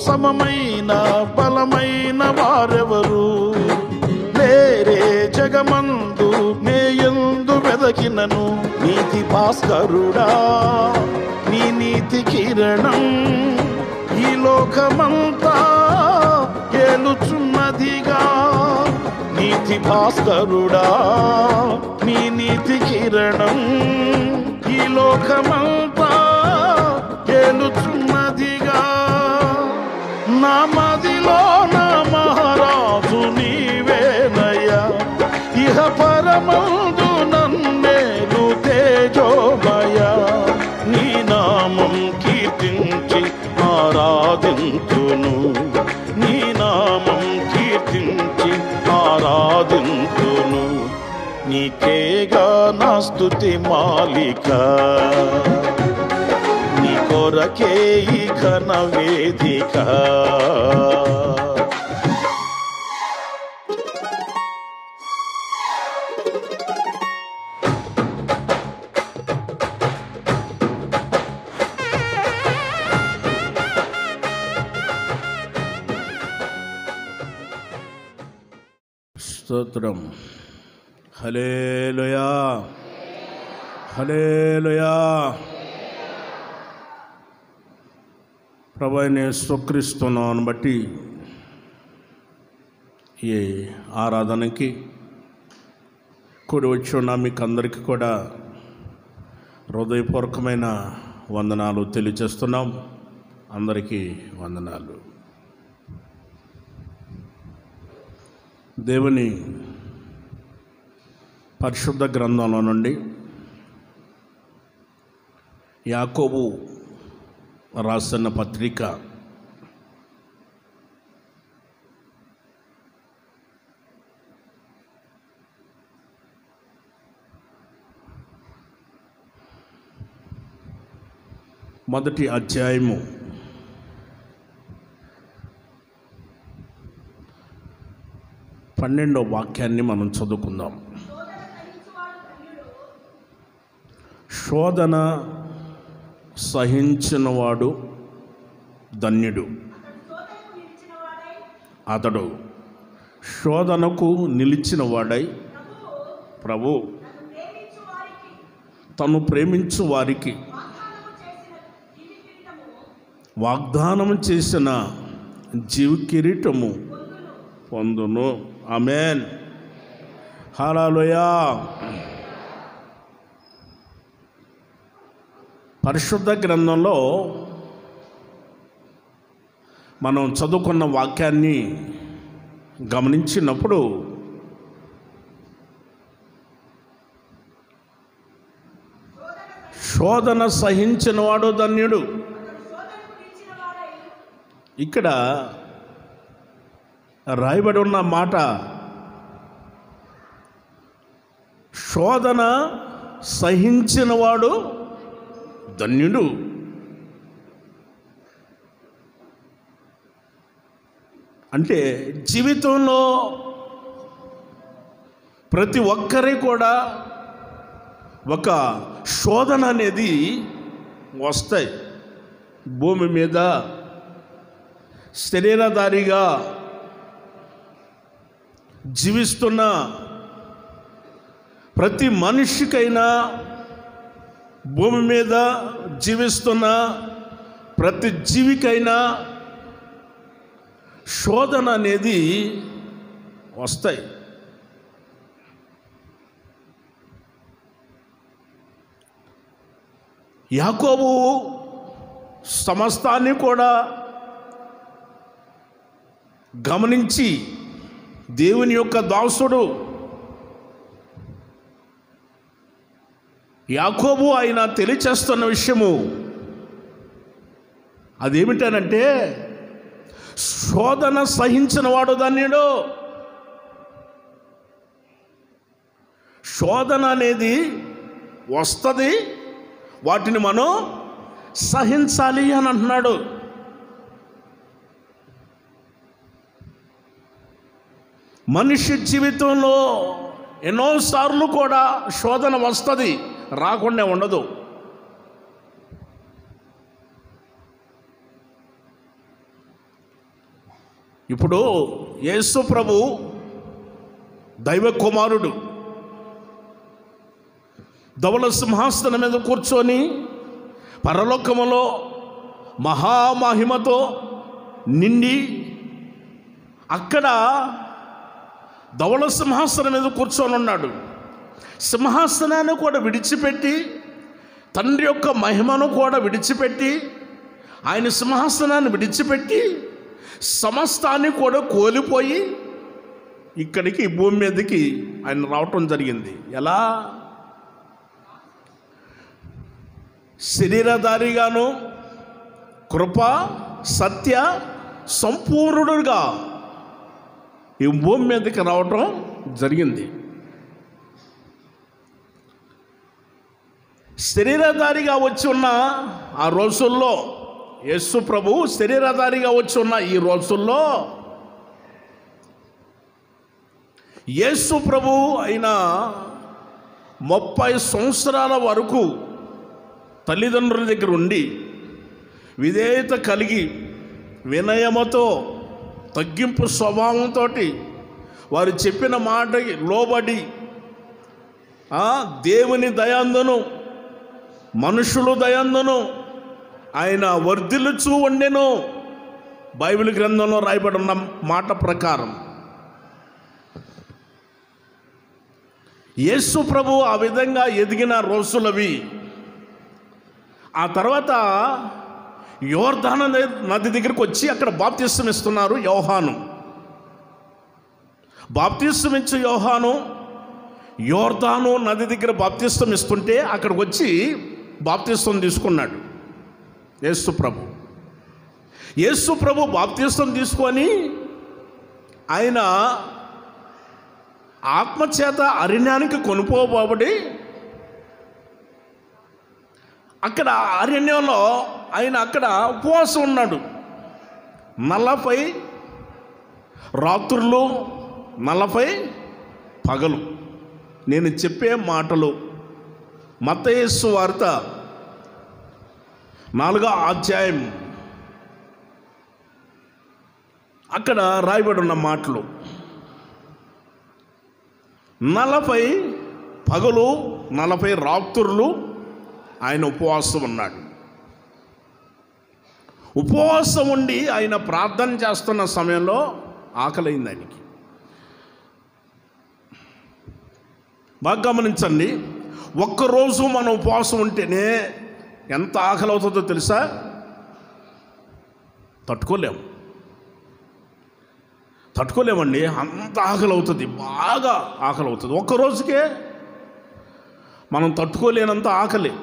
సమమైన బలమైన వారెవరు లేరే జగమందు నేయందు వెదకినను. నీతి భాస్కరుడా నీ నీతి కిరణం ఈ లోకమంతా ఏలుచున్నదిగా. నీతి భాస్కరుడా నీ నీతి కిరణం ఈ లోకమంతా ఏలుచున్నదిగా. నా మదిలో నా మహారాజు నీవేనయ్యా, ఇహ పరమందు నన్నేలు తేజోమయ. నీ నామం కీర్తించి ఆరాధింతును, నీ నామం కీర్తించి ఆరాధింతును. నీకేగా నా స్తుతి మాలిక, నీ కొరకే ఈ ఘన వేదిక. స్తోత్రం. హల్లెలూయా, హల్లెలూయా. ప్రభువైన యేసుక్రీస్తు నామమును బట్టి ఈ ఆరాధనకి కూడి వచ్చి ఉన్న మీకు అందరికీ కూడా హృదయపూర్వకమైన వందనాలు తెలియజేస్తున్నాం. అందరికీ వందనాలు. దేవుని పరిశుద్ధ గ్రంథంలో నుండి యాకోబు రాసిన పత్రిక 1వ అధ్యాయము 12వ వాక్యాన్ని మనం చదువుకుందాం. శోధన సహించినవాడు ధన్యుడు, అతడు శోధనకు నిలిచిన వాడై ప్రభు తను ప్రేమించు వారికి వాగ్దానం చేసిన జీవ కిరీటము పొందును. ఆమేన్. హల్లెలూయా. పరిశుద్ధ గ్రంథంలో మనం చదువుకున్న వాక్యాన్ని గమనించినప్పుడు శోధన సహించినవాడు ధన్యుడు. ఇక్కడ రాయబడి ఉన్న మాట శోధన సహించినవాడు ధన్యుడు. అంటే జీవితంలో ప్రతి ఒక్కరి కూడా ఒక శోధన అనేది వస్తాయి. భూమి మీద శరీరధారిగా జీవిస్తున్న ప్రతి మనిషికైనా, భూమి మీద జీవిస్తున్న ప్రతి జీవికైనా శోధన అనేది వస్తాయి. యాకోబు సమస్తాన్ని కూడా గమనించి దేవుని యొక్క దాసుడు యాకోబు ఆయన తెలియచేస్తున్న విషయము అదేమిటనంటే శోధన సహించిన వాడు ధన్యుడు. శోధన అనేది వస్తుంది, వాటిని మనం సహించాలి అని అంటున్నాడు. మనిషి జీవితంలో ఎన్నోసార్లు కూడా శోధన వస్తుంది, రాకుండా ఉండదు. ఇప్పుడు యేసు ప్రభు దైవ కుమారుడు ధవళ సింహాసనం మీద కూర్చొని పరలోకములో మహామహిమతో నిండి అక్కడ ధవళ సింహాసనం మీద కూర్చొని ఉన్నాడు. సింహాసనాన్ని కూడా విడిచిపెట్టి, తండ్రి యొక్క మహిమను కూడా విడిచిపెట్టి, ఆయన సింహాసనాన్ని విడిచిపెట్టి సమస్తాన్ని కూడా కోల్పోయి ఇక్కడికి భూమి మీదకి ఆయన రావటం జరిగింది. ఎలా? శరీరధారిగాను కృప సత్య సంపూర్ణుడుగా ఈ భూమి మీదకి రావటం జరిగింది. శరీరధారిగా వచ్చి ఉన్న ఆ రోజుల్లో, యేసు ప్రభు శరీరధారిగా వచ్చి ఉన్న ఈ రోజుల్లో యేసు ప్రభు అయిన 30 సంవత్సరాల వరకు తల్లిదండ్రుల దగ్గర ఉండి విధేయత కలిగి వినయముతో తగ్గింపు స్వభావంతో వారు చెప్పిన మాటకి లోబడి దేవుని దయందును మనుషులు దయందును ఆయన వర్ధిల్లుచూ ఉండెను. బైబిల్ గ్రంథంలో రాయబడి ఉన్న మాట ప్రకారం యేసు ప్రభు ఆ విధంగా ఎదిగిన రోజులవి. ఆ తర్వాత యోర్దాను నది దగ్గరికి వచ్చి అక్కడ బాప్తిస్మం ఇస్తున్నారు యోహాను. బాప్తిస్మం ఇచ్చే యోహాను యోర్దాను నది దగ్గర బాప్తిస్మం ఇస్తుంటే అక్కడికి వచ్చి బాప్తిస్మం తీసుకున్నాడు యేసు ప్రభు. యేసు ప్రభు బాప్తిస్మం తీసుకొని ఆయన ఆత్మచేత అరణ్యానికి కొనుపోబడి అక్కడ అరణ్యంలో ఆయన అక్కడ ఉపవాసం ఉన్నాడు. 40 రాత్రులు 40 పగలు. నేను చెప్పే మాటలు మత్తయి సువార్త 4వ అధ్యాయం అక్కడ రాయబడి ఉన్న మాటలు. 40 పగలు 40 రాత్రులు ఆయన ఉపవాసం ఉన్నాడు. ఉపవాసం ఉండి ఆయన ప్రార్థన చేస్తున్న సమయంలో ఆకలైంది ఆయనకి. బాగా గమనించండి, ఒక్కరోజు మనం ఉపవాసం ఉంటేనే ఎంత ఆకలి అవుతుందో తెలుసా? తట్టుకోలేమండి. అంత ఆకలి అవుతుంది, బాగా ఆకలి అవుతుంది. ఒక్కరోజుకే మనం తట్టుకోలేనంత ఆకలి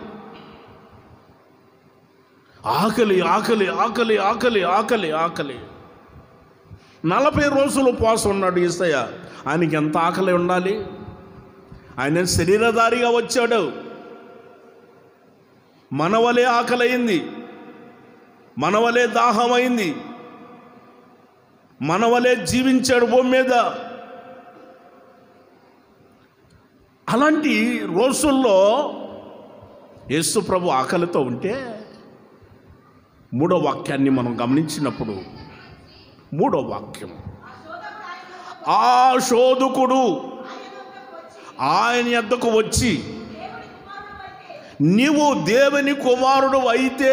ఆకలి ఆకలి ఆకలి ఆకలి ఆకలి ఆకలి 40 రోజులు ఉపవాసం ఉన్నాడు యేసయ్య. ఆయనకి ఎంత ఆకలి ఉండాలి? ఆయన శరీరధారిగా వచ్చాడు. మనవలే ఆకలైంది, మనవలే దాహమైంది, మనవలే జీవించాడు భూమి మీద. అలాంటి రోజుల్లో యేసు ప్రభు ఆకలితో ఉంటే 3వ వాక్యాన్ని మనం గమనించినప్పుడు, 3వ వాక్యం, ఆ శోధకుడు ఆయన యొద్దకు వచ్చి, నీవు దేవుని కుమారుడు అయితే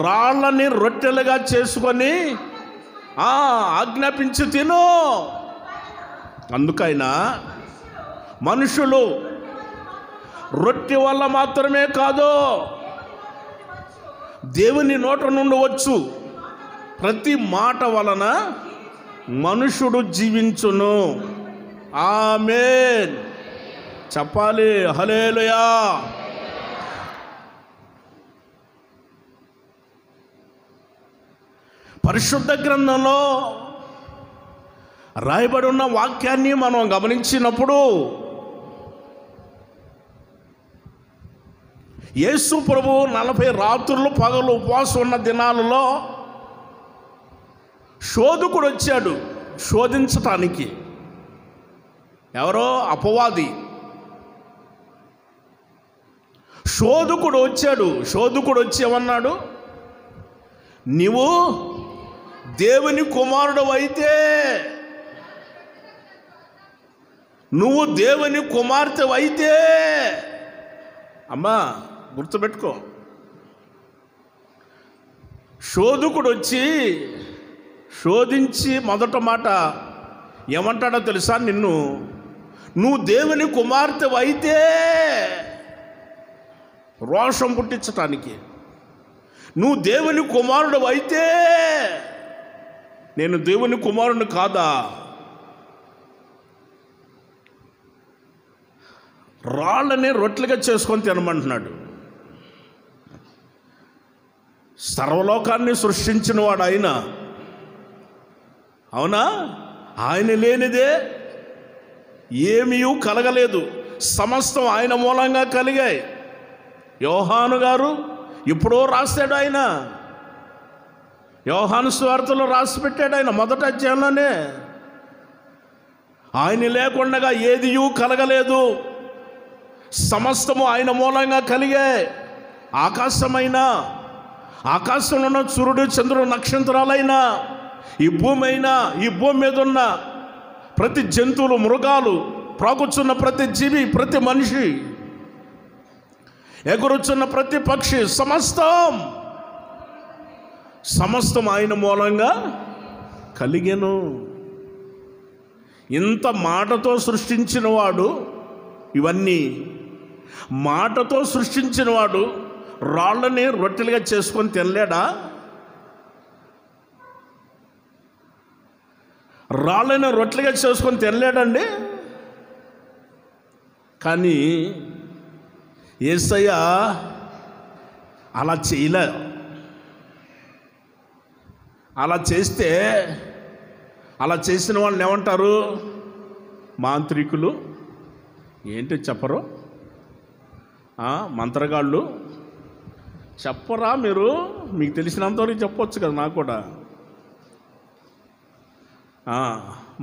రాళ్ళని రొట్టెలుగా చేసుకొని ఆజ్ఞాపించి తిను. అందుకైనా మనుషులు రొట్టె వల్ల మాత్రమే కాదు, దేవుని నోట నుండి వచ్చు ప్రతి మాట వలన మనుషుడు జీవించును. ఆమేన్ చెప్పాలి. హల్లెలూయా. పరిశుద్ధ గ్రంథంలో రాయబడి ఉన్న వాక్యాన్ని మనం గమనించినప్పుడు యేసు ప్రభు 40 రాత్రులు పగలు ఉపవాసం ఉన్న దినాలలో శోధకుడు వచ్చాడు శోధించటానికి. ఎవరో అపవాది. శోధకుడు వచ్చాడు. శోధకుడు వచ్చి ఏమన్నాడు? నీవు దేవుని కుమారుడు అయితే, నువ్వు దేవుని కుమార్తె అయితే, అమ్మా గుర్తుపెట్టుకో, శోధకుడు వచ్చి శోధించి మొదట మాట ఏమంటాడో తెలుసా? నువ్వు దేవుని కుమార్తె అయితే, రోషం పుట్టించటానికి, నువ్వు దేవుని కుమారుడు అయితే, నేను దేవుని కుమారుని కాదా? రాళ్ళని రొట్టెలుగా చేసుకొని తినమంటున్నాడు. సర్వలోకాన్ని సృష్టించిన వాడు ఆయన, అవునా? ఆయన లేనిదే ఏమీ కలగలేదు, సమస్తం ఆయన మూలంగా కలిగాయి. యోహాను గారు ఎప్పుడో రాశాడు, ఆయన యోహాను సువార్తలో రాసి పెట్టాడు, ఆయన మొదటి అధ్యాయంలోనే. ఆయన లేకుండా ఏదియూ కలగలేదు, సమస్తము ఆయన మూలంగా కలిగాయి. ఆకాశంలో ఉన్న సూర్యుడు చంద్రుడు నక్షత్రాలైనా, ఈ భూమి అయినా, ఈ భూమి మీద ఉన్న ప్రతి జంతువులు, మృగాలు, ప్రాకుచున్న ప్రతి జీవి, ప్రతి మనిషి, ఎగురుచున్న ప్రతి పక్షి, సమస్తం ఆయన మూలంగా కలిగెను. ఇంత మాటతో సృష్టించిన వాడు, ఇవన్నీ మాటతో సృష్టించిన వాడు రాళ్ళని రొట్టెలుగా చేసుకొని తినలేడా? రాళ్ళని రొట్టెలుగా చేసుకొని తినలేడండి. కానీ యేసయ్య అలా చేయలే. అలా చేసిన వాళ్ళని ఏమంటారు? మాంత్రికులు, ఏంటి చెప్పరు, మంత్రగాళ్ళు. చెప్పరా మీరు? మీకు తెలిసినంతవరకు చెప్పొచ్చు కదా, నాకు కూడా.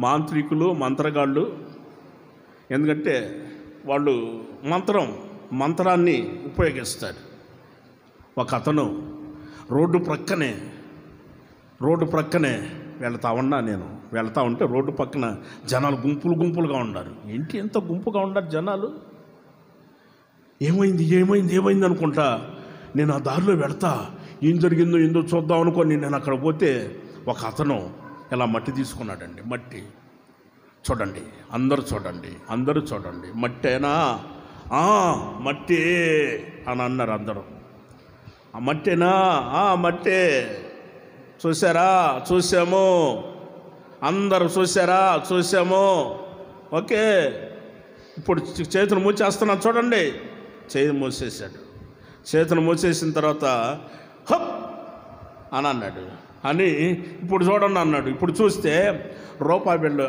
మాంత్రికులు, మంత్రగాళ్ళు. ఎందుకంటే వాళ్ళు మంత్రాన్ని ఉపయోగిస్తారు. ఒక అతను రోడ్డు ప్రక్కనే వెళ్తా ఉంటే రోడ్డు పక్కన జనాలు గుంపులుగా ఉన్నారు. ఏంటి ఎంత గుంపుగా ఉన్నారు జనాలు? ఏమైంది అనుకుంటా. నేను ఆ దారిలో వెళ్తా, ఏం జరిగిందో ఏందో చూద్దాం అనుకోని నేను అక్కడ పోతే ఒక అతను ఇలా మట్టి తీసుకున్నాడండి. మట్టి చూడండి, అందరూ చూడండి, మట్టేనా? మట్టి అని అన్నారు అందరూ. ఆ మట్టేనా? మట్టే. చూసాము, అందరూ చూసాము. ఓకే, ఇప్పుడు చేతులు మూసేస్తున్నాను చూడండి. చేతులు మూసేసాడు. చేతులు మూసేసిన తర్వాత హప్ అని అన్నాడు. అని ఇప్పుడు చూడండి అన్నాడు. ఇప్పుడు చూస్తే రూపాయి బిళ్ళ,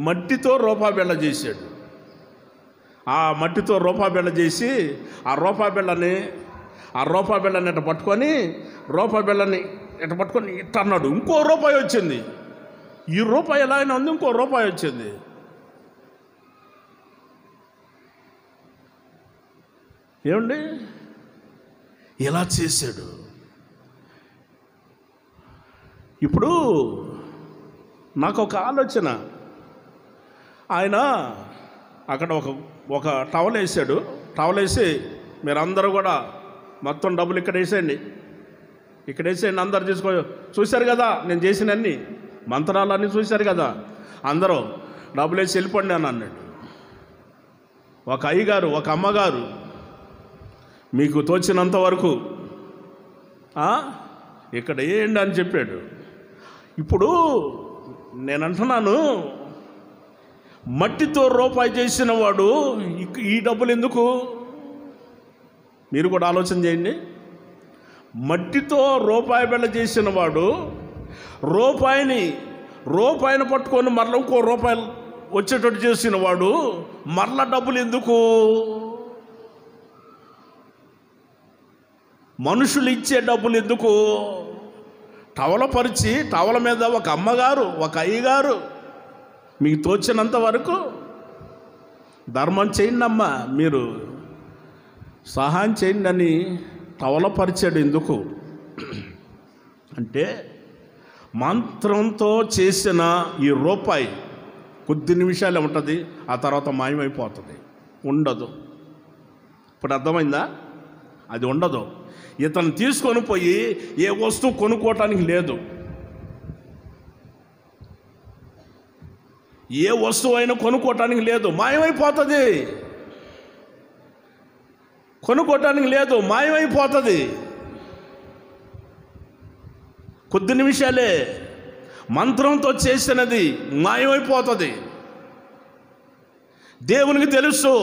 మట్టితో రూపాయి బిళ్ళ చేశాడు. ఆ మట్టితో రూపాయి బిళ్ళ చేసి ఆ రూపాయి బిళ్ళని ఇట్ట పట్టుకొని ఇట్ట అన్నాడు. ఇంకో రూపాయి వచ్చింది. ఈ రూపాయి ఎలా అయినా ఉంది, ఇంకో రూపాయి వచ్చింది. ఏమండి, ఇలా చేశాడు. ఇప్పుడు నాకు ఒక ఆలోచన. ఆయన అక్కడ ఒక టవల్ వేసాడు. టవల్ వేసి మీరందరూ కూడా మొత్తం డబ్బులు ఇక్కడ వేసేయండి అందరు చూశారు కదా నేను చేసిన అన్ని మంత్రాలన్నీ చూశారు కదా, అందరూ డబ్బులు వేసి వెళ్ళిపోండి అని అన్నాడు. ఒక అయ్యగారు, ఒక అమ్మగారు, మీకు తోచినంత వరకు ఇక్కడ వేయండి అని చెప్పాడు. ఇప్పుడు నేను అంటున్నాను, మట్టితో రూపాయి చేసిన వాడు ఈ డబ్బులు ఎందుకు? మీరు కూడా ఆలోచన చేయండి. మట్టితో రూపాయి బిళ్ళ చేసిన వాడు రూపాయిని పట్టుకొని మరల ఇంకో రూపాయలు వచ్చేటట్టు చేసిన వాడు మరల డబ్బులు ఎందుకు? మనుషులు ఇచ్చే డబ్బులు ఎందుకు? టవల మీద ఒక అమ్మగారు, ఒక అయ్యగారు, మీకు తోచినంత వరకు ధర్మం చేయండి అమ్మా, మీరు సహాయం చేయండి అని టవలపరిచాడు. ఎందుకు అంటే మంత్రంతో చేసిన ఈ రూపాయి కొద్ది నిమిషాలే ఉంటుంది, ఆ తర్వాత మాయమైపోతుంది, ఉండదు. ఇప్పుడు అర్థమైందా? అది ఉండదు. ఇతను తీసుకొని పోయి ఏ వస్తువు కొనుక్కోవటానికి లేదు. ఏ వస్తువు అయినా కొనుక్కోవటానికి లేదు, మాయమైపోతుంది. కొనుక్కోవటానికి లేదు, మాయమైపోతుంది. కొద్ది నిమిషాలే. మంత్రంతో చేసినది మాయమైపోతుంది. దేవునికి తెలుసు,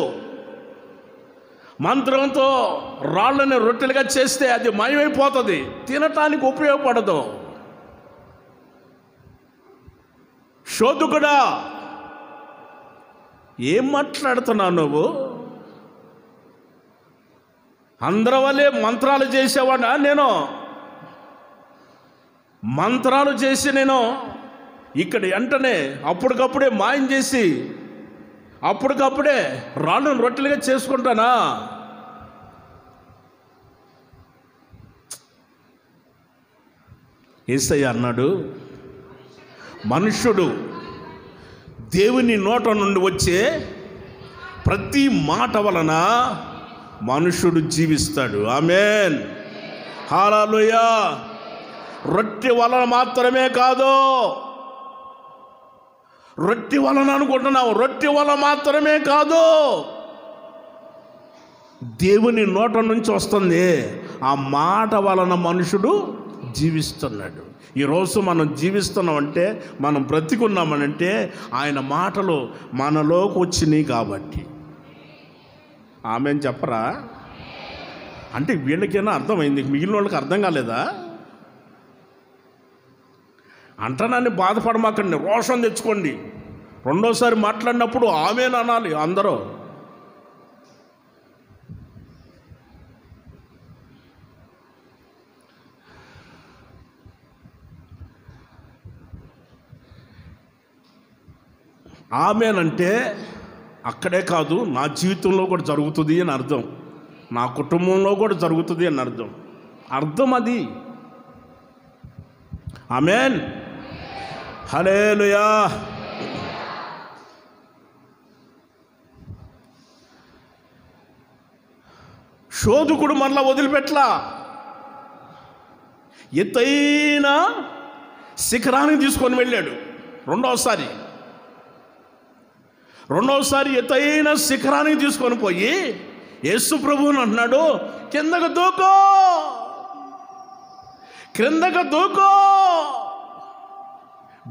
మంత్రంతో రాళ్ళని రొట్టెలుగా చేస్తే అది మాయమైపోతుంది, తినటానికి ఉపయోగపడదు. శోధకుడా, ఏం మాట్లాడుతున్నావు నువ్వు? అందరి వల్లే మంత్రాలు చేసేవాడా? నేను మంత్రాలు చేసి నేను ఇక్కడ వెంటనే అప్పటికప్పుడే మాయం చేసి అప్పటికప్పుడే రాళ్ళను రొట్టెలుగా చేసుకుంటానా? యేసయ్య అన్నాడు, మనుష్యుడు దేవుని నోట నుండి వచ్చే ప్రతి మాట వలన మనుష్యుడు జీవిస్తాడు. ఆమేన్, హల్లెలూయా. రొట్టె వలన మాత్రమే కాదు, రొట్టె వలన అనుకుంటున్నావు, రొట్టె వలన మాత్రమే కాదు, దేవుని నోట నుంచి వస్తుంది ఆ మాట వలన మనుషుడు జీవిస్తున్నాడు. ఈరోజు మనం జీవిస్తున్నామంటే, మనం బ్రతికున్నామనంటే ఆయన మాటలు మనలోకి వచ్చినాయి కాబట్టి. ఆమెను చెప్పరా? అంటే వీళ్ళకైనా అర్థమైంది, మిగిలిన వాళ్ళకి అర్థం కాలేదా? అంటనాన్ని బాధపడమాకండి, రోషం తెచ్చుకోండి. రెండోసారి మాట్లాడినప్పుడు ఆమెను అనాలి అందరూ. ఆమెనంటే అక్కడే కాదు, నా జీవితంలో కూడా జరుగుతుంది అని అర్థం, నా కుటుంబంలో కూడా జరుగుతుంది అని అర్థం. అర్థం అది. ఆమేన్, హల్లెలూయా. శోధకుడు మరలా వదిలిపెట్లా, ఎత్తైన శిఖరానికి తీసుకొని వెళ్ళాడు. రెండోసారి ఎత్తైన శిఖరానికి తీసుకొని పోయి యేసు ప్రభువుని అంటున్నాడు, కిందకు దూకో, క్రిందకు దూకో.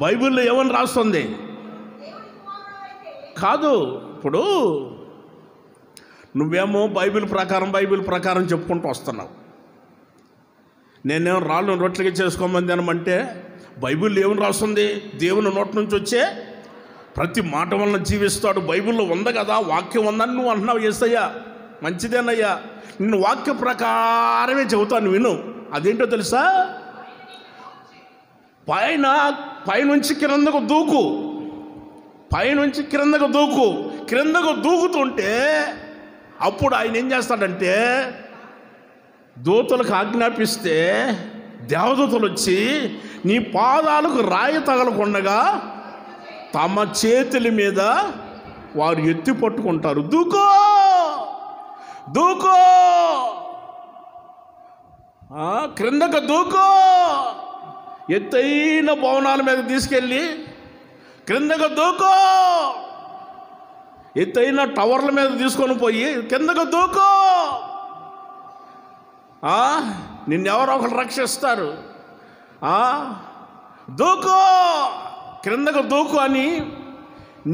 బైబిల్లో ఏమని రాస్తుంది? కాదు, ఇప్పుడు నువ్వేమో బైబిల్ ప్రకారం చెప్పుకుంటూ వస్తున్నావు. నేనేమో రాళ్ళు రొట్టెలుగా చేసుకోమని తినమంటే బైబిల్లో ఏమని రాస్తుంది? దేవుని నోటి నుంచి వచ్చే ప్రతి మాట వలన జీవిస్తాడు. బైబిల్లో ఉంది కదా, వాక్యం ఉందని నువ్వు అంటున్నావు. యేసయ్యా, మంచిదేనయ్యా, నేను వాక్య ప్రకారమే చెబుతాను, విను. అదేంటో తెలుసా? పైనుంచి క్రిందకు దూకు, పైనుంచి క్రిందకు దూకు. క్రిందకు దూకుతుంటే అప్పుడు ఆయన ఏం చేస్తాడంటే, దూతలకు ఆజ్ఞాపిస్తే దేవదూతలు వచ్చి నీ పాదాలకు రాయి తగలకుండగా తమ చేతుల మీద వారు ఎత్తి పట్టుకుంటారు. దూకో, దూకో, క్రిందకు దూకో. ఎత్తైన భవనాల మీద తీసుకెళ్ళి క్రిందకు దూకో, ఎత్తైన టవర్ల మీద తీసుకొని పోయి కిందకు దూకో. నిన్నెవరో ఒకరు రక్షిస్తారు. దూకో, క్రిందకు దూకు అని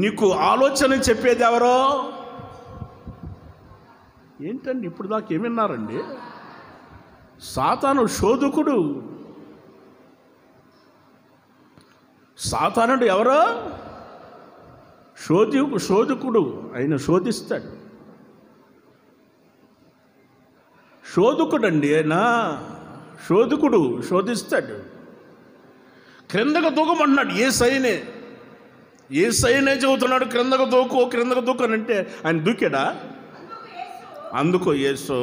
నీకు ఆలోచన చెప్పేది ఎవరో? ఏంటండి ఇప్పుడు దాకా ఏమిన్నారండి? సాతాను శోధకుడు. సాతానుడు ఎవరో? శోధకుడు. ఆయన శోధిస్తాడు. శోధకుడు అండి ఆయన, శోధకుడు శోధిస్తాడు. క్రిందకు దూకమంటున్నాడు యేసయ్యనే చెబుతున్నాడు, క్రిందకు దూకు అని. అంటే ఆయన దూకాడా? అందుకు యేసు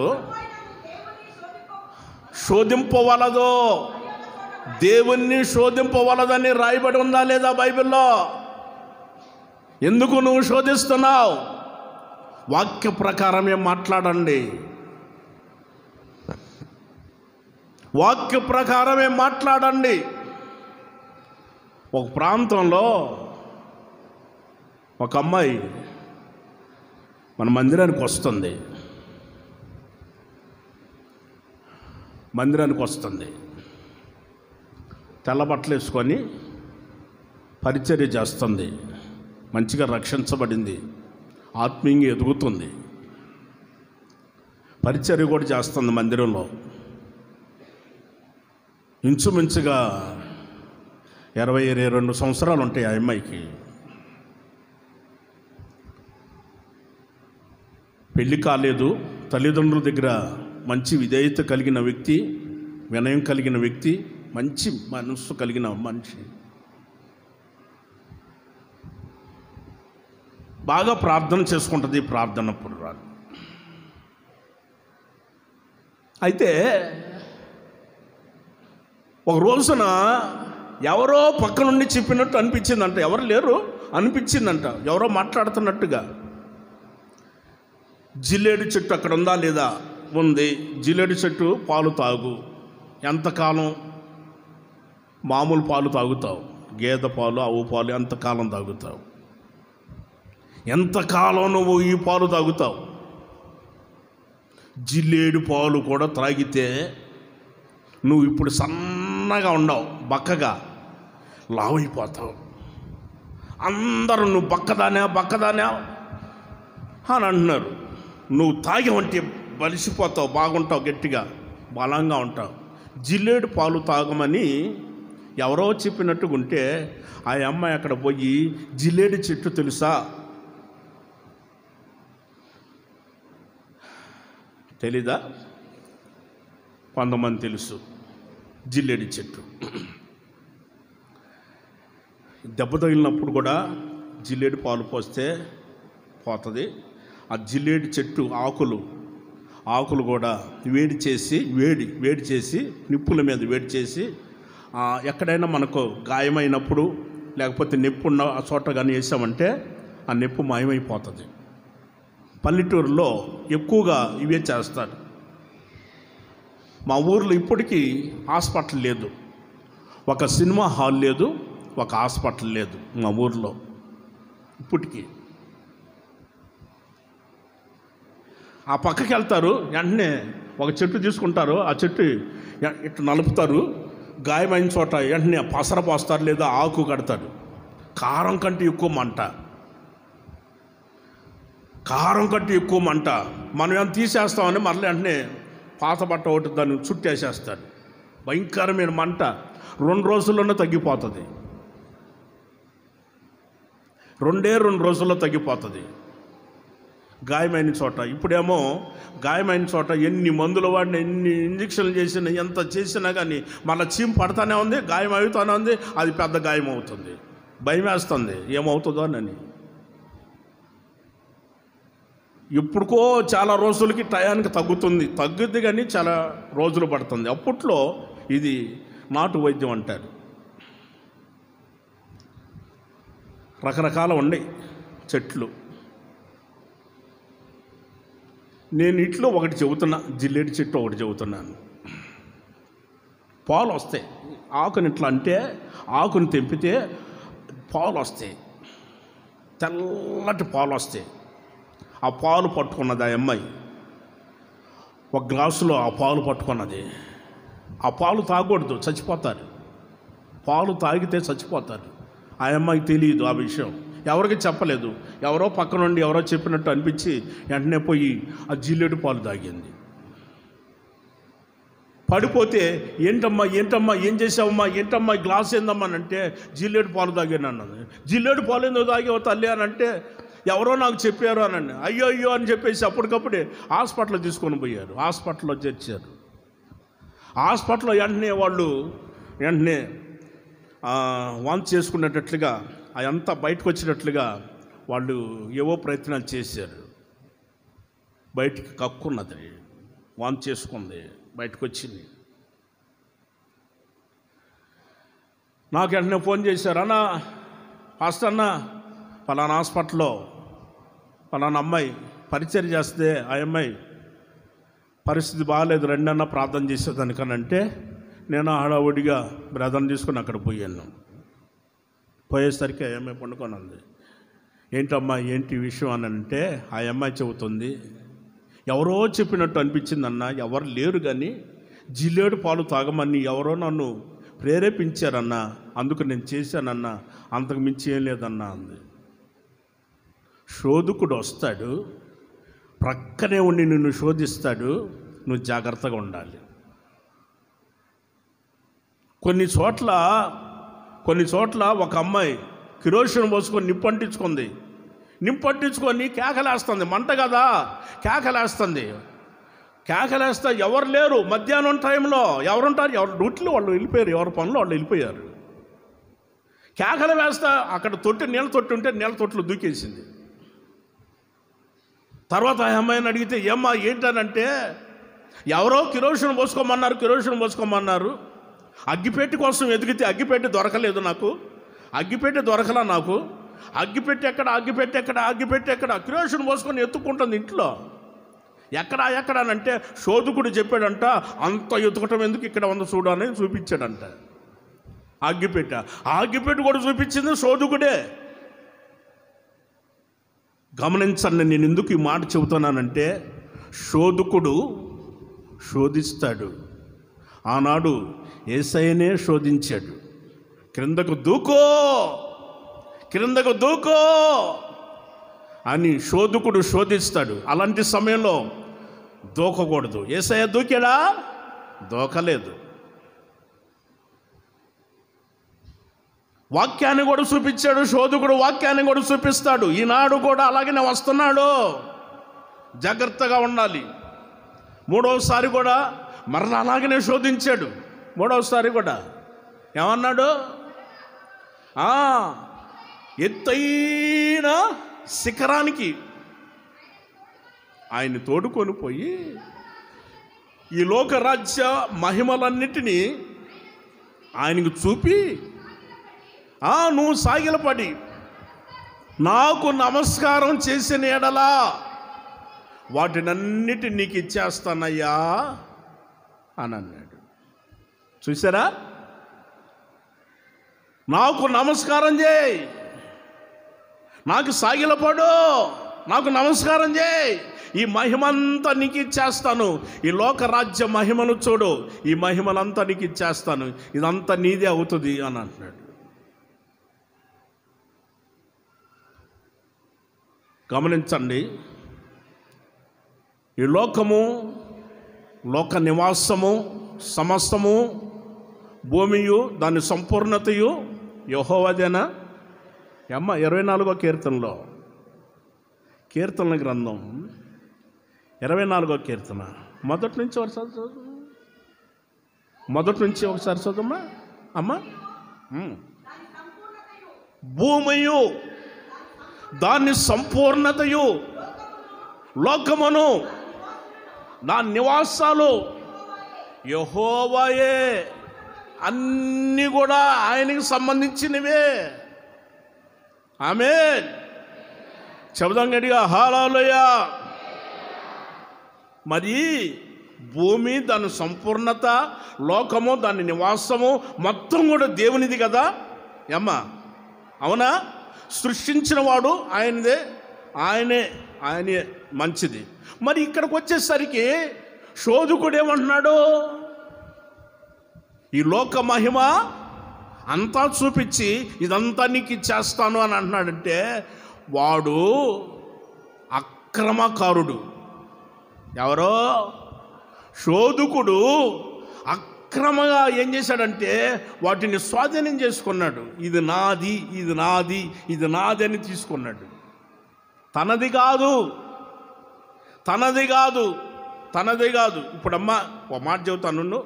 శోధింపవలదో దేవుణ్ణి శోధింపవలదని రాయబడి ఉందా లేదా బైబిల్లో? ఎందుకు నువ్వు శోధిస్తున్నావు? వాక్య ప్రకారమే మాట్లాడండి. వాక్య ప్రకారమే మాట్లాడండి. ఒక ప్రాంతంలో ఒక అమ్మాయి మన మందిరానికి వస్తుంది. తెల్ల బట్టలు వేసుకొని పరిచర్య చేస్తుంది. మంచిగా రక్షించబడింది, ఆత్మీయంగా ఎదుగుతుంది, పరిచర్య కూడా చేస్తుంది మందిరంలో. ఇంచుమించుగా 22 సంవత్సరాలు ఉంటాయి ఆ అమ్మాయికి. పెళ్ళి కాలేదు. తల్లిదండ్రుల దగ్గర మంచి విధేయత కలిగిన వ్యక్తి, వినయం కలిగిన వ్యక్తి, మంచి మనస్సు కలిగిన మనిషి. బాగా ప్రార్థన చేసుకుంటుంది. ప్రార్థనప్పుడు రాదు. అయితే ఒక రోజున ఎవరో పక్క నుండి చెప్పినట్టు అనిపించిందంట. ఎవరు లేరు అనిపించిందంట, ఎవరో మాట్లాడుతున్నట్టుగా. జిల్లేడు చెట్టు అక్కడ ఉందా లేదా? ఉంది. జిల్లేడు చెట్టు పాలు తాగు. ఎంతకాలం? మామూలు పాలు తాగుతావు, గేదె పాలు, ఆవు పాలు ఎంతకాలం తాగుతావు? ఎంతకాలం నువ్వు ఈ పాలు తాగుతావు? జిల్లేడు పాలు కూడా త్రాగితే నువ్వు ఇప్పుడు సన్నగా ఉండవు, బక్కగా లావైపోతావు. అందరూ నువ్వు బక్కదానా అని అంటున్నారు. నువ్వు తాగావంటే బలిసిపోతావు, బాగుంటావు, గట్టిగా బలంగా ఉంటావు. జిల్లేడు పాలు తాగమని ఎవరో చెప్పినట్టుగా ఉంటే ఆ అమ్మాయి అక్కడ పోయి, జిల్లేడు చెట్టు తెలుసా? తెలీదా? కొంతమంది తెలుసు. జిల్లేడు చెట్టు దెబ్బ తగిలినప్పుడు కూడా జిల్లేడు పాలు పోస్తే పోతుంది. ఆ జిల్లేడు చెట్టు ఆకులు కూడా వేడి చేసి నిప్పుల మీద వేడి చేసి ఎక్కడైనా మనకు గాయమైనప్పుడు లేకపోతే నొప్పి ఉన్న ఆ చోట కానీ వేసామంటే ఆ నొప్పి మాయమైపోతుంది. పల్లెటూరులో ఎక్కువగా ఇవే చేస్తారు. మా ఊర్లో ఇప్పటికీ హాస్పిటల్ లేదు, ఒక సినిమా హాల్ లేదు, ఒక హాస్పిటల్ లేదు మా ఊర్లో ఇప్పటికీ. ఆ పక్కకి వెళ్తారు, వెంటనే ఒక చెట్టు తీసుకుంటారు, ఆ చెట్టు ఇట్లా నలుపుతారు, గాయమైన చోట వెంటనే పసర పోస్తారు లేదా ఆకు కడతారు. కారం కంటే ఎక్కువ మంట. మనం ఏమైనా తీసేస్తామని మళ్ళీ వెంటనే పాత బట్ట ఒకటి దాన్ని చుట్టేసేస్తాడు. భయంకరమైన మంట 2 రోజుల్లోనే తగ్గిపోతుంది. 2 రోజుల్లో తగ్గిపోతుంది గాయమైన చోట. ఇప్పుడేమో గాయమైన చోట ఎన్ని మందులు వాడినా, ఎన్ని ఇంజక్షన్లు చేసినా, ఎంత చేసినా కానీ మళ్ళీ చీమ పడతానే ఉంది, గాయం అవుతానే ఉంది, అది పెద్ద గాయం అవుతుంది. భయం వేస్తుంది ఏమవుతుందో అని. ఇప్పుడుకో చాలా రోజులకి టయానికి తగ్గుద్ది కానీ చాలా రోజులు పడుతుంది. అప్పట్లో ఇది నాటు వైద్యం అంటారు. రకరకాల ఉన్నాయి చెట్లు. నేను ఇట్లో ఒకటి చెబుతున్నా, జిల్లేడు చెట్టు ఒకటి చెబుతున్నాను. పాలు వస్తాయి. ఆకుని ఇట్లా అంటే ఆకుని తెంపితే పాలు వస్తాయి, తెల్లటి పాలు వస్తాయి. ఆ పాలు పట్టుకున్నది ఆ అమ్మాయి, ఒక గ్లాసులో ఆ పాలు పట్టుకున్నది. ఆ పాలు తాగకూడదు, చచ్చిపోతారు. పాలు తాగితే చచ్చిపోతారు. ఆ అమ్మాయికి తెలియదు ఆ విషయం, ఎవరికి చెప్పలేదు. ఎవరో పక్క నుండి ఎవరో చెప్పినట్టు అనిపించి వెంటనే పోయి ఆ జిల్లేడు పాలు తాగింది. పడిపోతే ఏంటమ్మా ఏం చేసావమ్మా, ఏంటమ్మా ఈ గ్లాస్ ఏందమ్మా అని అంటే జిల్లేడు పాలు తాగాను అన్నది. జిల్లేడు పాలు ఎందుకు తాగేవో తల్లి అని అంటే ఎవరో నాకు చెప్పారు అనండి. అయ్యో అని చెప్పేసి అప్పటికప్పుడే హాస్పిటల్లో తీసుకొని పోయారు. హాస్పిటల్లో చేర్చారు. హాస్పిటల్లో వెంటనే వాంతి చేసుకునేటట్లుగా అదంతా బయటకు వచ్చినట్లుగా వాళ్ళు ఏవో ప్రయత్నాలు చేశారు. బయటికి కక్కున్నది, వాంతి చేసుకుంది, బయటకు వచ్చింది. నాకు వెంటనే ఫోన్ చేశారు, అన్న పాస్టర్ అన్న పలానా హాస్పిటల్లో పలానా అమ్మాయి పరిచయం చేస్తే ఆ అమ్మాయి పరిస్థితి బాగాలేదు, రండి అన్న ప్రార్థన చేసేదానికనంటే నేను హడావుడిగా బ్రదర్ని తీసుకుని అక్కడ పోయాను. పోయేసరికి ఆ అమ్మాయి పండుకొని ఉంది. ఏంటమ్మా ఏంటి విషయం అని అంటే ఆ అమ్మాయి చెబుతుంది, ఎవరో చెప్పినట్టు అనిపించిందన్న, ఎవరు లేరు కానీ జిల్లేడు పాలు తాగమని ఎవరో నన్ను ప్రేరేపించారన్న, అందుకు నేను చేశానన్నా, అంతకు మించి ఏం లేదన్నా అంది. శోధకుడు వస్తాడు, ప్రక్కనే ఉండి నిన్ను శోధిస్తాడు, నువ్వు జాగ్రత్తగా ఉండాలి. కొన్ని చోట్ల ఒక అమ్మాయి కిరోసిన్ పోసుకొని నిప్పంటించుకొని కేకలేస్తుంది. మంట కదా, కేకలేస్తా ఎవరు లేరు. మధ్యాహ్నం టైంలో ఎవరుంటారు? ఎవరు డ్యూటీలో వాళ్ళు వెళ్ళిపోయారు, ఎవరి పనులు వాళ్ళు వెళ్ళిపోయారు. కేకలు వేస్తా అక్కడ నీళ్ళ తొట్టి ఉంటే నీళ్ళ తొట్టులో దూకేసింది. తర్వాత ఆ అమ్మాయిని అడిగితే ఏమ్మా ఏంటనంటే, ఎవరో కిరోసిన్ పోసుకోమన్నారు, అగ్గిపెట్టి కోసం వెతికితే అగ్గిపెట్టి దొరకలేదు నాకు, అగ్గిపెట్టి ఎక్కడ కిరోసిన్ పోసుకొని ఎత్తుకుంటుంది ఇంట్లో. ఎక్కడ అంటే శోధకుడు చెప్పాడంట, అంత ఎత్తుకటం ఎందుకు, ఇక్కడ ఉంది చూడు అని చూపించాడంట. అగ్గిపెట్టి కూడా చూపించింది శోధకుడే. గమనించండి, నేను ఎందుకు ఈ మాట చెబుతున్నానంటే, శోధకుడు శోధిస్తాడు. ఆనాడు యేసయ్యనే శోధించాడు. క్రిందకు దూకో అని శోధకుడు శోధిస్తాడు. అలాంటి సమయంలో దూకకూడదు. యేసయ్య దూకాడా? దూకలేదు. వాక్యాన్ని కూడా చూపించాడు శోధకుడు, వాక్యాన్ని కూడా చూపిస్తాడు. ఈనాడు కూడా అలాగనే వస్తున్నాడు, జాగ్రత్తగా ఉండాలి. మూడవసారి కూడా మరలా అలాగనే శోధించాడు. మూడవసారి కూడా ఏమన్నాడు? ఎత్తైన శిఖరానికి ఆయన తోడుకొని పోయి ఈ లోకరాజ్య మహిమలన్నిటినీ ఆయనకు చూపి, నువ్వు సాగిలపడి నాకు నమస్కారం చేసిన ఎడలా వాటినన్నిటి నీకు ఇచ్చేస్తానయ్యా అని అన్నాడు. చూసారా? నాకు నమస్కారం చేయి, నాకు సాగిలపడు, నాకు నమస్కారం చేయి, ఈ మహిమంతా నీకు ఇచ్చేస్తాను. ఈ లోకరాజ్య మహిమను చూడు, ఈ మహిమలంతా నీకు ఇచ్చేస్తాను, ఇదంతా నీదే అవుతుంది అని అంటున్నాడు. గమనించండి, ఈ లోక నివాసము సమస్తము, భూమియు దాని సంపూర్ణతయు యెహోవాదేనా? 24వ కీర్తనలో, కీర్తనల గ్రంథం 24వ కీర్తన మొదటి నుంచి ఒకసారి చదువుమా అమ్మా. భూమియు దాని సంపూర్ణతయు, లోకమును దాని నివాసాలు యెహోవాయే, అన్నీ కూడా ఆయనకి సంబంధించినవే. ఆమేన్. చెబుదాం గట్టిగా హల్లెలూయా. మరి భూమి దాని సంపూర్ణత, లోకము దాని నివాసము మొత్తం కూడా దేవునిది కదా అమ్మా, అవునా? సృష్టించిన వాడు ఆయనే మంచిది. మరి ఇక్కడికి వచ్చేసరికి శోధకుడు ఏమంటున్నాడు? ఈ లోక మహిమ అంతా చూపించి ఇదంతా నీకు ఇచ్చేస్తాను అని అంటున్నాడంటే వాడు అక్రమకారుడు. ఎవరో శోధకుడు అక్రమంగా ఏం చేశాడంటే వాటిని స్వాధీనం చేసుకున్నాడు. ఇది నాది అని తీసుకున్నాడు. తనది కాదు. ఇప్పుడమ్మా ఒక మాట చెబుతాను,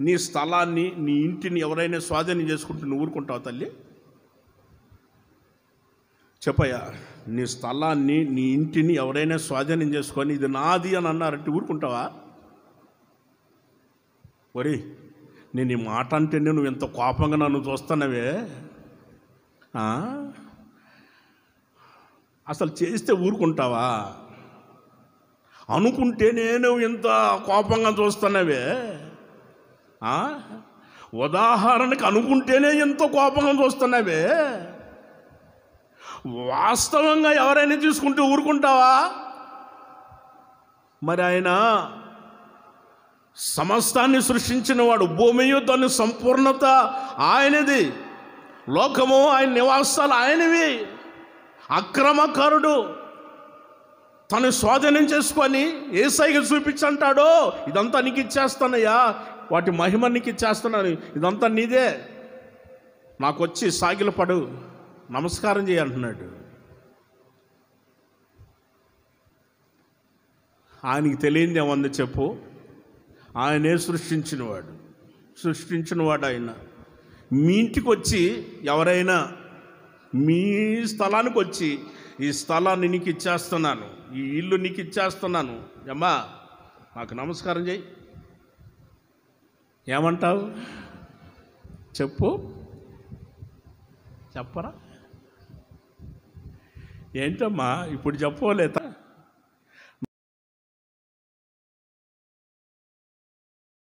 నీ స్థలాన్ని నీ ఇంటిని ఎవరైనా స్వాధీనం చేసుకుంటే నువ్వు ఊరుకుంటావు తల్లి? చెప్పయ్యా, నీ స్థలాన్ని నీ ఇంటిని ఎవరైనా స్వాధీనం చేసుకొని ఇది నాది అని అన్నారంటే ఊరుకుంటావా? ఒరే, నేను ఈ మాట అంటే నువ్వు ఎంత కోపంగా నన్ను చూస్తున్నావే, అసలు చేస్తే ఊరుకుంటావా? అనుకుంటే నేను ఇంత కోపంగా చూస్తున్నావే, ఉదాహరణకి అనుకుంటేనే ఎంతో కోపంగా చూస్తున్నావే, వాస్తవంగా ఎవరైనా తీసుకుంటే ఊరుకుంటావా? మరి ఆయన సమస్తాన్ని సృష్టించిన వాడు, భూమియు దాని సంపూర్ణత ఆయనది, లోకము ఆయన నివాసాలు ఆయనవి. అక్రమకారుడు తను స్వాధీనం చేసుకొని యేసయ్యకి చూపించంటాడో, ఇదంతా నీకు ఇచ్చేస్తానయ్యా, వాటి మహిమ నీకు ఇచ్చేస్తున్నాను, ఇదంతా నీదే, నాకు వచ్చి సాగిలపడు, నమస్కారం చేయి అంటున్నాడు. ఆయనకి తెలియంది ఏమంది చెప్పు? ఆయనే సృష్టించినవాడు ఆయన. మీ ఇంటికి వచ్చి ఎవరైనా మీ స్థలానికి వచ్చి ఈ స్థలాన్ని నీకు ఇచ్చేస్తున్నాను, ఈ ఇల్లు నీకు ఇచ్చేస్తున్నాను, అమ్మా నాకు నమస్కారం చేయి, ఏమంటావు చెప్పు? చెప్పరా? ఏంటమ్మా ఇప్పుడు చెప్పలేదా?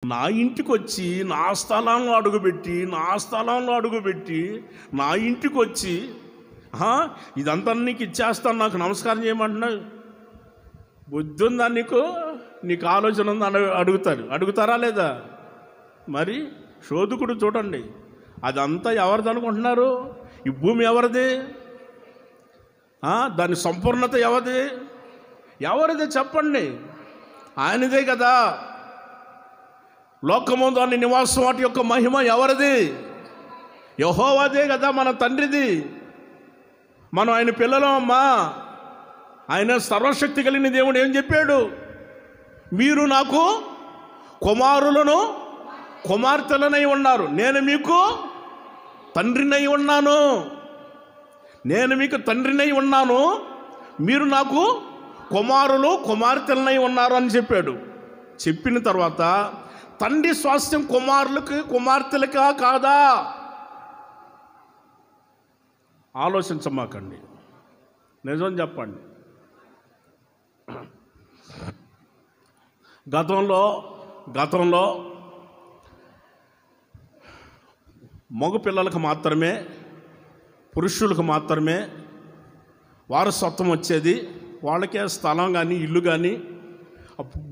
నా ఇంటికి వచ్చి నా స్థలంలో అడుగుపెట్టి నా ఇంటికి వచ్చి ఇదంతా నీకు ఇచ్చేస్తాను, నాకు నమస్కారం చేయమంటున్నావు. బుద్ధి ఉందా నీకు? నీకు ఆలోచన ఉందా? అడుగుతారా లేదా? మరి శోధకుడు చూడండి, అదంతా ఎవరిది అనుకుంటున్నారు? ఈ భూమి ఎవరిది? దాని సంపూర్ణత ఎవరిది చెప్పండి? ఆయనదే కదా. లోకము దాని నివాసం వాటి యొక్క మహిమ ఎవరిది? యెహోవాదే కదా, మన తండ్రిది. మనం ఆయన పిల్లలం అమ్మా. ఆయన సర్వశక్తి కలిగిన దేవుడు ఏం చెప్పాడు? మీరు నాకు కుమారులను కుమార్తెలనై ఉన్నారు, నేను మీకు తండ్రినై ఉన్నాను, మీరు నాకు కుమారులు కుమార్తెలనై ఉన్నారు అని చెప్పాడు. చెప్పిన తర్వాత తండ్రి స్వాస్థ్యం కుమార్తెలకా కాదా? ఆలోచించమాకండి, నిజం చెప్పండి. గతంలో మగ పిల్లలకు మాత్రమే, పురుషులకు మాత్రమే వారసత్వం వచ్చేది. వాళ్ళకే స్థలం కానీ, ఇల్లు కానీ,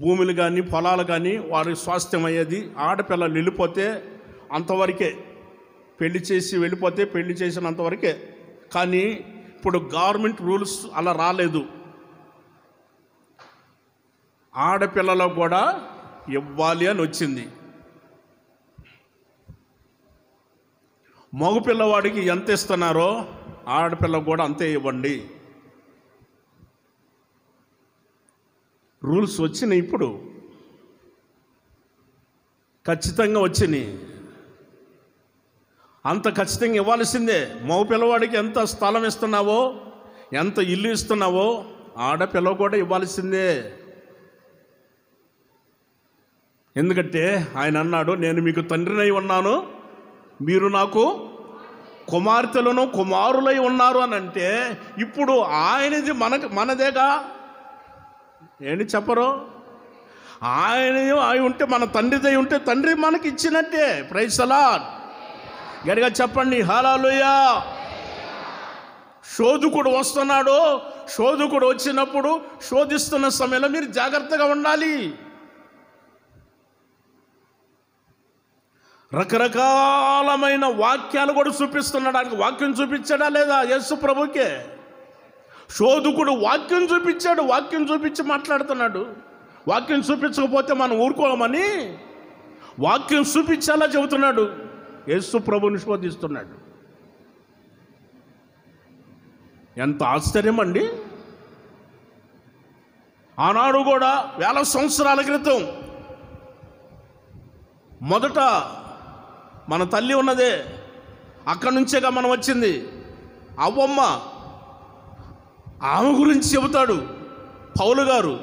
భూములు కానీ, పొలాలు కానీ వారి స్వాస్థ్యం అయ్యేది. ఆడపిల్లలు వెళ్ళిపోతే అంతవరకే, పెళ్లి చేసినంతవరకే. కానీ ఇప్పుడు గవర్నమెంట్ రూల్స్ అలా రాలేదు. ఆడపిల్లలకు కూడా ఇవ్వాలి అని వచ్చింది. మగపిల్లవాడికి ఎంత ఇస్తున్నారో ఆడపిల్లకు కూడా అంతే ఇవ్వండి. రూల్స్ వచ్చినాయి, ఇప్పుడు ఖచ్చితంగా వచ్చినాయి. అంత ఖచ్చితంగా ఇవ్వాల్సిందే. మగ పిల్లవాడికి ఎంత స్థలం ఇస్తున్నావో, ఎంత ఇల్లు ఇస్తున్నావో ఆడపిల్ల కూడా ఇవ్వాల్సిందే. ఎందుకంటే ఆయన అన్నాడు, నేను మీకు తండ్రినై ఉన్నాను, మీరు నాకు కుమార్తెలను కుమారులై ఉన్నారు అని అంటే, ఇప్పుడు ఆయనది మనదేగా. ఏంటి చెప్పరు? ఆయన ఉంటే, మన తండ్రిదై ఉంటే తండ్రి మనకి ఇచ్చినట్టే. Praise the Lord. గట్టిగా చెప్పండి హల్లెలూయా. శోధకుడు వస్తున్నాడు. శోధకుడు వచ్చినప్పుడు, శోధిస్తున్న సమయంలో మీరు జాగ్రత్తగా ఉండాలి. రకరకాలమైన వాక్యాలు కూడా చూపిస్తున్నాడు. ఆయనకు వాక్యం చూపించాడా లేదా? యేసు ప్రభుకే శోధకుడు వాక్యం చూపించాడు. వాక్యం చూపించి మాట్లాడుతున్నాడు. వాక్యం చూపించకపోతే మనం ఊరుకోమని వాక్యం చూపించేలా చెబుతున్నాడు. యేసు ప్రభుని శోధిస్తున్నాడు. ఎంత ఆశ్చర్యం అండి. ఆనాడు కూడా 1000 సంవత్సరాల క్రితం మొదట మన తల్లి ఉన్నదే, అక్కడి నుంచేగా మనం వచ్చింది. అవ్వమ్మ, ఆమె గురించి చెబుతాడు పౌలు గారు.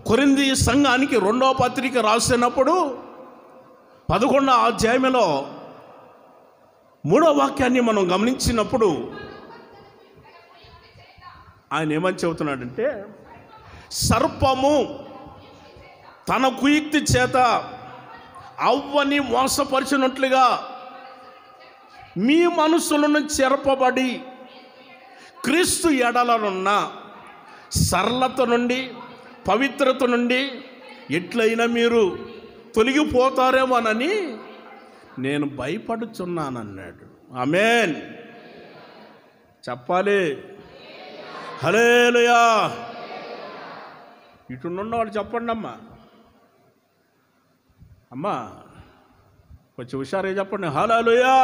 కొరింథీ సంఘానికి 2వ పత్రిక రాసినప్పుడు 11వ అధ్యాయంలో 3వ వాక్యాన్ని మనం గమనించినప్పుడు ఆయన ఏమని చెబుతున్నాడంటే, సర్పము తన కుయుక్తి చేత అవ్వని మోసపరిచినట్లుగా మీ మనసులను చెరపబడి క్రీస్తు ఎడలనున్న సరళత నుండి పవిత్రత నుండి ఎట్లయినా మీరు తొలగిపోతారేమోనని నేను భయపడుచున్నానన్నాడు. ఆమేన్ చెప్పాలి. హల్లెలూయా. ఇటున్నవాడు చెప్పండి అమ్మా. అమ్మా కొంచెం హుషారుగా చెప్పండి. హల్లెలూయా.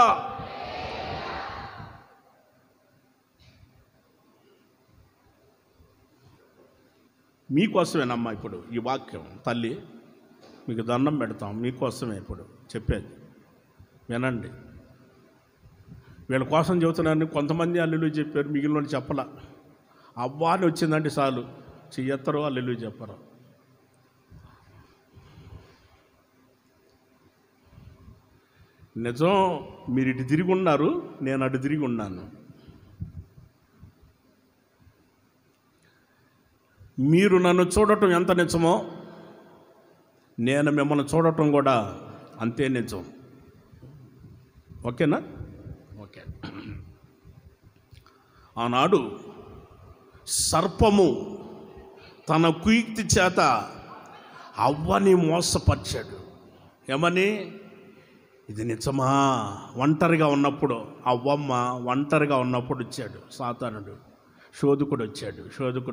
మీకోసమేనమ్మా ఇప్పుడు ఈ వాక్యం. తల్లి మీకు దండం పెడతాం, మీకోసమే ఇప్పుడు చెప్పేది, వినండి. వీళ్ళ కోసం చెబుతున్నారని కొంతమంది హల్లెలూయా చెప్పారు, మిగిలిన వాళ్ళు చెప్పలా. అవ్వా అని వచ్చిందంటే చాలు చెయ్యెత్తరు, హల్లెలూయా చెప్పరు. నిజం, మీరు ఇటు తిరిగి ఉన్నారు, నేను అటు తిరిగి ఉన్నాను. మీరు నన్ను చూడటం ఎంత నిజమో నేను మిమ్మల్ని చూడటం కూడా అంతే నిజం. ఓకేనా? ఓకే. ఆనాడు సర్పము తన కుయుక్తి చేత అవ్వని మోసపరిచాడు. ఏమని? ఇది నిజమా? ఒంటరిగా ఉన్నప్పుడు అవ్వమ్మ ఒంటరిగా ఉన్నప్పుడు వచ్చాడు సాతానుడు, శోధకుడు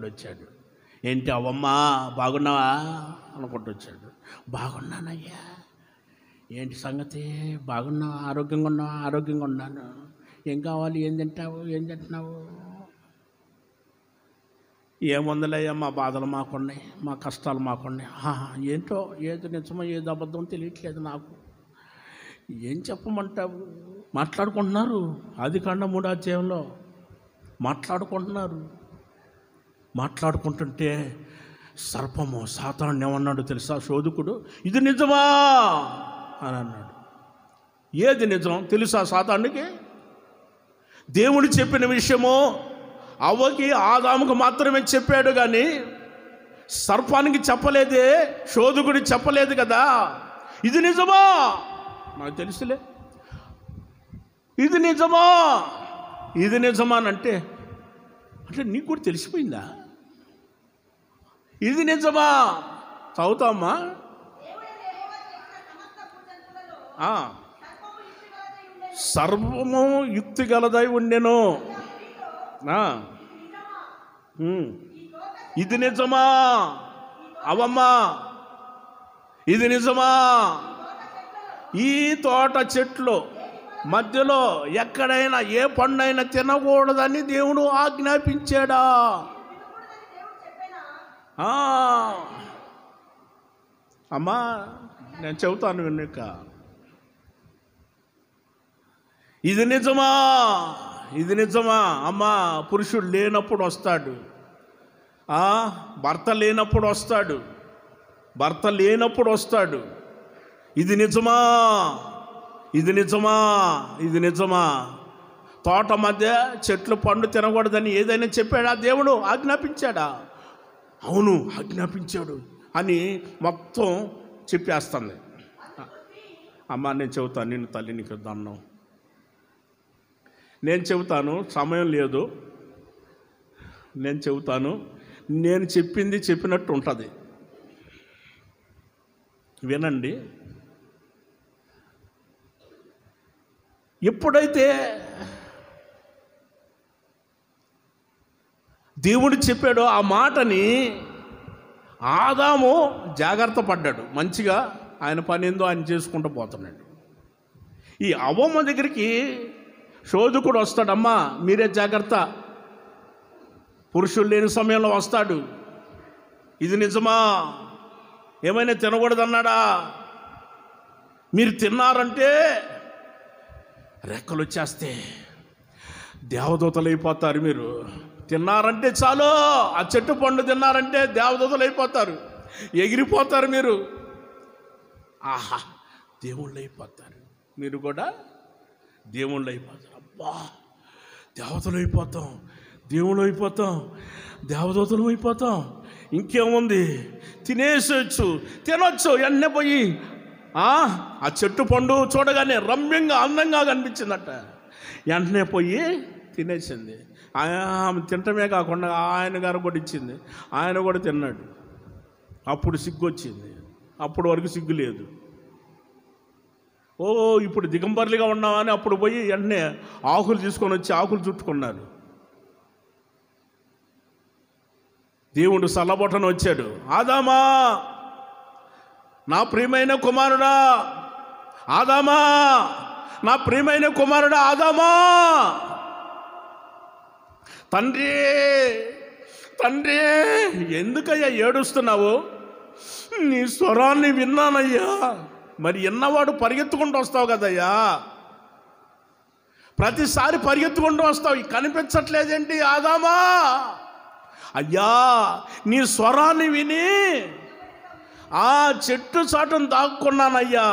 వచ్చాడు. ఏంటి అవ్వమ్మ బాగున్నావా అనుకుంటూ వచ్చాడు. బాగున్నానయ్యా. ఏంటి సంగతి? బాగున్నావా? ఆరోగ్యంగా ఉన్నావా? ఆరోగ్యంగా ఉన్నాను. ఏం కావాలి? ఏం తింటున్నావు? ఏముందలయ్యా, మా బాధలు మాకున్నాయి, మా కష్టాలు మాకున్నాయి. ఏంటో, ఏది నిజమో ఏది అబద్ధం తెలియట్లేదు నాకు. ఏం చెప్పమంటావు? మాట్లాడుకుంటున్నారు. ఆదికాండం 3వ అధ్యాయంలో మాట్లాడుకుంటుంటే సర్పము సాతాను ఏమన్నాడు తెలుసా? శోధకుడు, ఇది నిజమా అని అన్నాడు. ఏది నిజం తెలుసా సాతానుకి? దేవుడు చెప్పిన విషయము అవ్వకి ఆదాముకు మాత్రమే చెప్పాడు, కానీ సర్పానికి చెప్పలేదే, శోధకుడు చెప్పలేదు కదా. ఇది నిజమా? నాకు తెలుసులే. ఇది నిజమా అంటే నీకు కూడా తెలిసిపోయిందా? ఇది నిజమా? చదువుతామా? సర్వము యుక్తి గలదై ఉండెను. ఇది నిజమా అవమ్మా? ఇది నిజమా? ఈ తోట చెట్లు మధ్యలో ఎక్కడైనా ఏ పండైనా తినకూడదని దేవుడు ఆజ్ఞాపించాడా? అమ్మా నేను చెబుతాను విన్నాక. ఇది నిజమా అమ్మా? పురుషుడు లేనప్పుడు వస్తాడు, భర్త లేనప్పుడు వస్తాడు. ఇది నిజమా? తోట మధ్య చెట్లు పండు తినకూడదని ఏదైనా చెప్పాడా దేవుడు? ఆజ్ఞాపించాడా? అవును ఆజ్ఞాపించాడు అని మొత్తం చెప్పేస్తుంది. అమ్మా నేను చెబుతాను, నిన్ను తల్లి నీకు దండం. నేను చెబుతాను, సమయం లేదు. నేను చెప్పింది చెప్పినట్టు ఉంటుంది, వినండి. ఎప్పుడైతే దేవుడు చెప్పాడో ఆ మాటని ఆదాము జాగ్రత్త పడ్డాడు. మంచిగా ఆయన పని ఏందో ఆయన చేసుకుంటూ పోతున్నాడు. ఈ అవ్వమ్మ దగ్గరికి శోధకుడు వస్తాడమ్మా, మీరే జాగ్రత్త, పురుషులు లేని సమయంలో వస్తాడు. ఇది నిజమా? ఏమైనా తినకూడదన్నాడా? మీరు తిన్నారంటే రెక్కలు వచ్చేస్తే దేవదూతలు అయిపోతారు. మీరు తిన్నారంటే చాలు, ఆ చెట్టు పండు తిన్నారంటే దేవదూతలు అయిపోతారు, ఎగిరిపోతారు మీరు. ఆహా దేవుళ్ళు అయిపోతారు. మీరు కూడా దేవుళ్ళు అయిపోతారు. అబ్బా, దేవతలు అయిపోతాం, దేవుళ్ళు అయిపోతాం, దేవదూతలు అయిపోతాం, ఇంకేముంది, తినొచ్చు. వెంటనే పోయి ఆ చెట్టు పండు చూడగానే రమ్యంగా అందంగా కనిపించిందట. వెంటనే పోయి తినేసింది. ఆమె తినటమే కాకుండా ఆయన గారు కూడా ఇచ్చింది, ఆయన కూడా తిన్నాడు. అప్పుడు సిగ్గు వచ్చింది, అప్పుడు వరకు సిగ్గు లేదు. ఇప్పుడు దిగంబర్లుగా ఉన్నామని అప్పుడు పోయి వెంటనే ఆకులు తీసుకొని వచ్చి ఆకులు చుట్టుకున్నారు. దేవుడు సల్లబొట్టను వచ్చాడు. ఆదామా, నా ప్రియమైన కుమారుడా, ఆదామా, నా ప్రియమైన కుమారుడా, ఆదామా, తండ్రి తండ్రి ఎందుకయ్యా ఏడుస్తున్నావు? నీ స్వరాన్ని విన్నానయ్యా. మరి విన్నవాడు పరిగెత్తుకుంటూ వస్తావు కదయ్యా, ప్రతిసారి పరిగెత్తుకుంటూ వస్తావు, కనిపించట్లేదేంటి ఆదామా? అయ్యా, నీ స్వరాన్ని విని ఆ చెట్టు చాటును దాక్కున్నానయ్యా.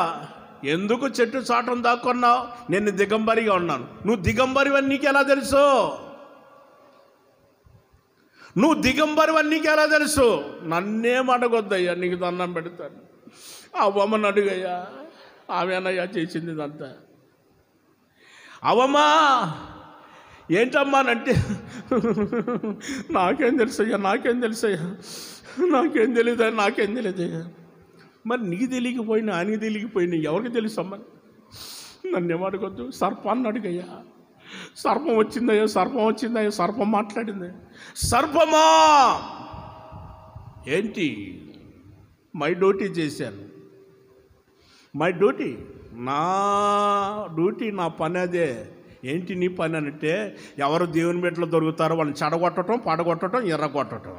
ఎందుకు చెట్టు చాటును దాక్కున్నావు? నేను దిగంబరిగా ఉన్నాను. నువ్వు దిగంబరివని నీకెలా తెలుసు? నువ్వు దిగంబరివని నీకెలా తెలుసు? నన్నేం అడగొద్దయ్యా, నీకు దండం పెడతాను. అవ్వమ్మని అడుగయ్యా, ఆమెనయ్యా చేసింది ఇదంతా. అవమ్మా ఏంటమ్మానంటే, నాకేం తెలుసయ్యా, నాకేం తెలుసయ్యా, నాకేం తెలియదయ్యా. మరి నీకు తెలియకపోయినా ఆయనకి తెలియకపోయినా ఎవరికి తెలుసమ్మా? నన్ను ఏమడగొద్దు, సర్పాన్ని అడుగయ్యా. సర్పం వచ్చిందయ్యా, సర్పం మాట్లాడింది. సర్పమా ఏంటి? మై డ్యూటీ చేశాను, మై డ్యూటీ, నా పని అదే. ఏంటి నీ పని అంటే, ఎవరు దేవుని బిడ్డలు దొరుకుతారో వాళ్ళని చెడగొట్టడం, పడగొట్టడం, ఎర్రగొట్టడం.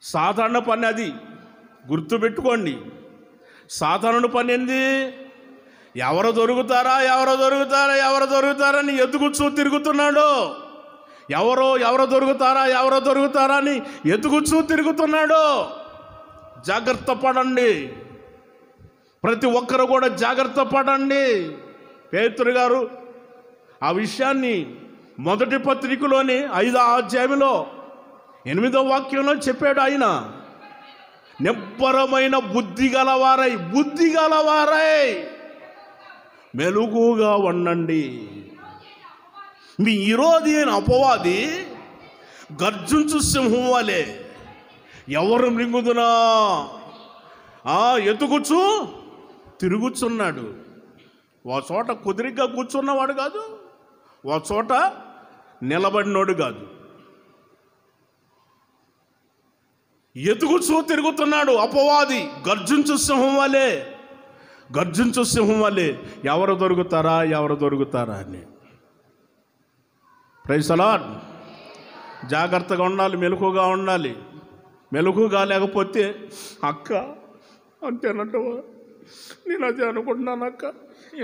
సాధారణ పని అది, గుర్తుపెట్టుకోండి. సాధారణ పని ఏంది? ఎవరు దొరుకుతారని ఎదుగుచూ తిరుగుతున్నాడు. ఎవరు దొరుకుతారా అని ఎదుగుచూ తిరుగుతున్నాడు. జాగ్రత్త పడండి, ప్రతి ఒక్కరు కూడా జాగ్రత్త పడండి. పేతురు గారు ఆ విషయాన్ని మొదటి పత్రికలోని 5వ అధ్యాయంలో 8వ వాక్యంలో చెప్పాడు. ఆయన నిబ్బరమైన బుద్ధి గలవారై మెలుగుగా ఉండండి. మీ ఈరోజు అపవాది గర్జించు సింహం వలె ఎవరు మృంగుదునా ఎతుకుచూ తిరుగుచున్నాడు. ఓ చోట కుదిరిగ్గా కూర్చున్నవాడు కాదు, ఓ చోట నిలబడినోడు కాదు, ఎతుకుచూ తిరుగుతున్నాడు అపవాది గర్జించు సింహం వలె ఎవరు దొరుకుతారా అని. Praise the lord. జాగ్రత్తగా ఉండాలి, మెలకుగా ఉండాలి. మెలకుగా లేకపోతే అక్క అంతేనంటవా, నేను అదే అనుకుంటున్నాను అక్క,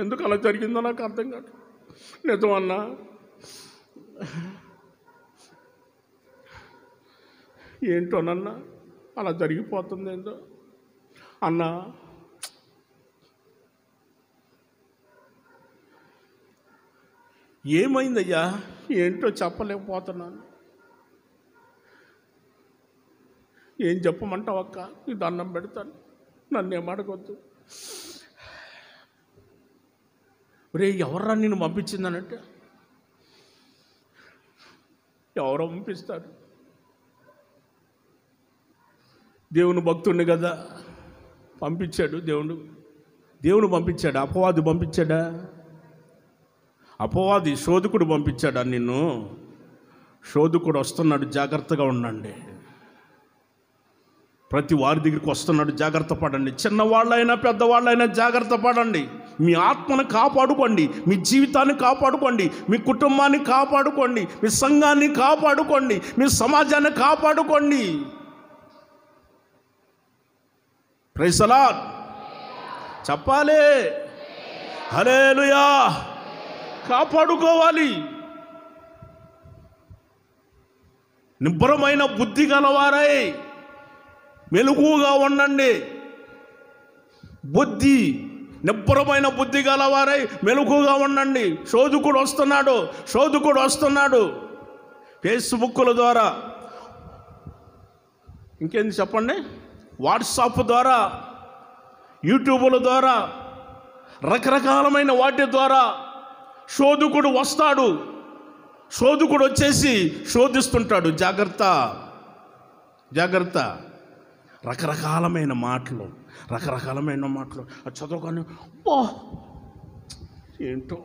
ఎందుకు అలా జరిగిందో నాకు అర్థం కాదు. నిజమన్నా, ఏంటోనన్నా అలా జరిగిపోతుంది ఏందో అన్నా. ఏమైందయ్యా, ఏంటో చెప్పలేకపోతున్నాను. ఏం చెప్పమంటావు అక్క, నీ దండం పెడతాను, నన్ను ఏమడగొద్దు. రే ఎవర్రా నిన్ను పంపించిందనంటే, ఎవరో పంపిస్తారు. దేవుని భక్తుడిని కదా పంపించాడు దేవుడు పంపించాడు. అపవాది పంపించాడా? అపవాది శోధకుడు పంపించాడా నిన్ను? శోధకుడు వస్తున్నాడు, జాగ్రత్తగా ఉండండి. ప్రతి వారి దగ్గరికి వస్తున్నాడు, జాగ్రత్త పడండి. చిన్నవాళ్ళైనా పెద్దవాళ్ళైనా జాగ్రత్త పడండి. మీ ఆత్మను కాపాడుకోండి, మీ జీవితాన్ని కాపాడుకోండి, మీ కుటుంబాన్ని కాపాడుకోండి, మీ సంఘాన్ని కాపాడుకోండి, మీ సమాజాన్ని కాపాడుకోండి. ప్రైజ్ ది లార్డ్ చెప్పాలి. హల్లెలూయా. కాపాడుకోవాలి. నిబ్బరమైన బుద్ధి గలవారై మెలకుగా ఉండండి. బుద్ధి నిబ్బరమైన బుద్ధి గలవారై మెలకుగా ఉండండి. శోధకుడు వస్తున్నాడు. ఫేస్బుక్ల ద్వారా, ఇంకేంది చెప్పండి, వాట్సాప్ ద్వారా, యూట్యూబ్ల ద్వారా, రకరకాలమైన వాటి ద్వారా శోధకుడు వస్తాడు. శోధకుడు వచ్చేసి శోధిస్తుంటాడు. జాగ్రత్త. రకరకాలమైన మాటలు అది చదువుకొని బా ఏంటో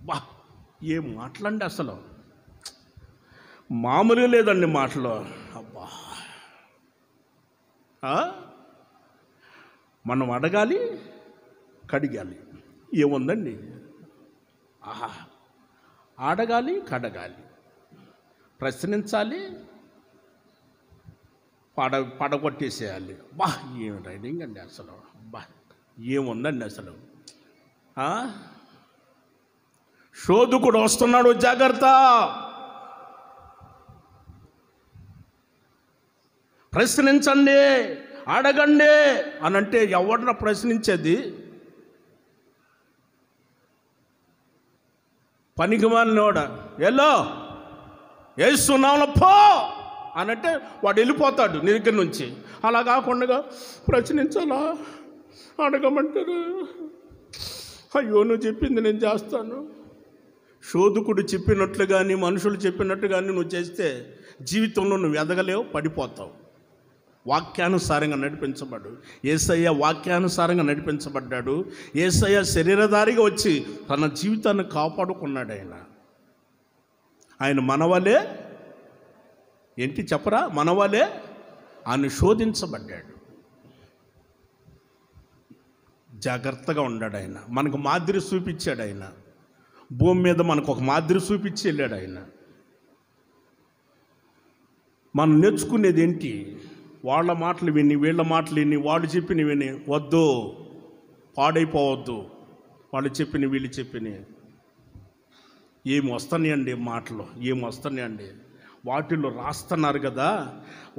బా ఏం మాటలండి, అసలు మామూలుగా లేదండి మాటలు. అబ్బా మనం అడగాలి, కడిగాలి. ఏముందండి? అడగాలి, కడగాలి, ప్రశ్నించాలి, పడగొట్టేసేయాలి. బా ఏం రైడింగ్ అండి అసలు. బా ఏముందండి అసలు. శోధకుడు వస్తున్నాడు, జాగ్రత్త. ప్రశ్నించండి, అడగండి అని అంటే ఎవరిన ప్రశ్నించేది? పనికి మాలినోడ ఎల్లో ఏసునామములో పో అనంటే వాడు వెళ్ళిపోతాడు నీ దగ్గర నుంచి. అలా కాకుండా ప్రశ్నించాలా, అడగమంటారు, అయ్యో నువ్వు చెప్పింది నేను చేస్తాను. శోధకుడు చెప్పినట్లు కానీ మనుషులు చెప్పినట్టు కానీ నువ్వు చేస్తే జీవితంలో నువ్వు ఎదగలేవు, పడిపోతావు. వాక్యానుసారంగా నడిపించబడు. యేసయ్య వాక్యానుసారంగా నడిపించబడ్డాడు. యేసయ్య శరీరధారిగా వచ్చి తన జీవితాన్ని కాపాడుకున్నాడు. ఆయన మనవలే ఏంటి చెప్పరా, మనవలే ఆయన శోధించబడ్డాడు. జాగ్రత్తగా ఉన్నాడు. ఆయన మనకు మాదిరి చూపించాడు. ఆయన భూమి మీద మనకు ఒక మాదిరి చూపించి వెళ్ళాడు. ఆయన మనం నేర్చుకునేది ఏంటి? వాళ్ళ మాటలు విని, వీళ్ళ మాటలు విని, వాళ్ళు చెప్పిన విని వద్దు, పాడైపోవద్దు. వాళ్ళు చెప్పిన, వీళ్ళు చెప్పిన ఏమి వస్తున్నాయండి మాటలు, ఏమి వస్తున్నాయండి. వాటిల్లో రాస్తున్నారు కదా,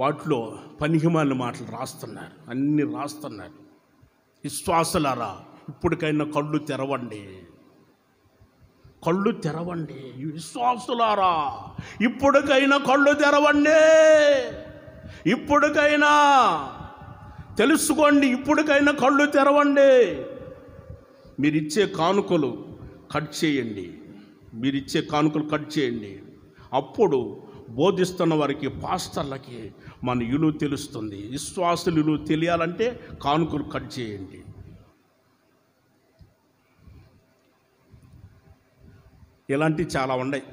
వాటిలో పనికిమాలిన మాటలు రాస్తున్నారు, అన్నీ రాస్తున్నారు. విశ్వాసులారా, ఇప్పటికైనా కళ్ళు తెరవండి. విశ్వాసులారా, ఇప్పటికైనా కళ్ళు తెరవండి. ఇప్పటికైనా తెలుసుకోండి. ఇప్పటికైనా కళ్ళు తెరవండి. మీరిచ్చే కానుకలు కట్ చేయండి. అప్పుడు బోధిస్తున్న వారికి, పాస్టర్లకి మన విలువ తెలుస్తుంది. విశ్వాసులు విలువ తెలియాలంటే కానుకలు కట్ చేయండి. ఇలాంటివి చాలా ఉన్నాయి.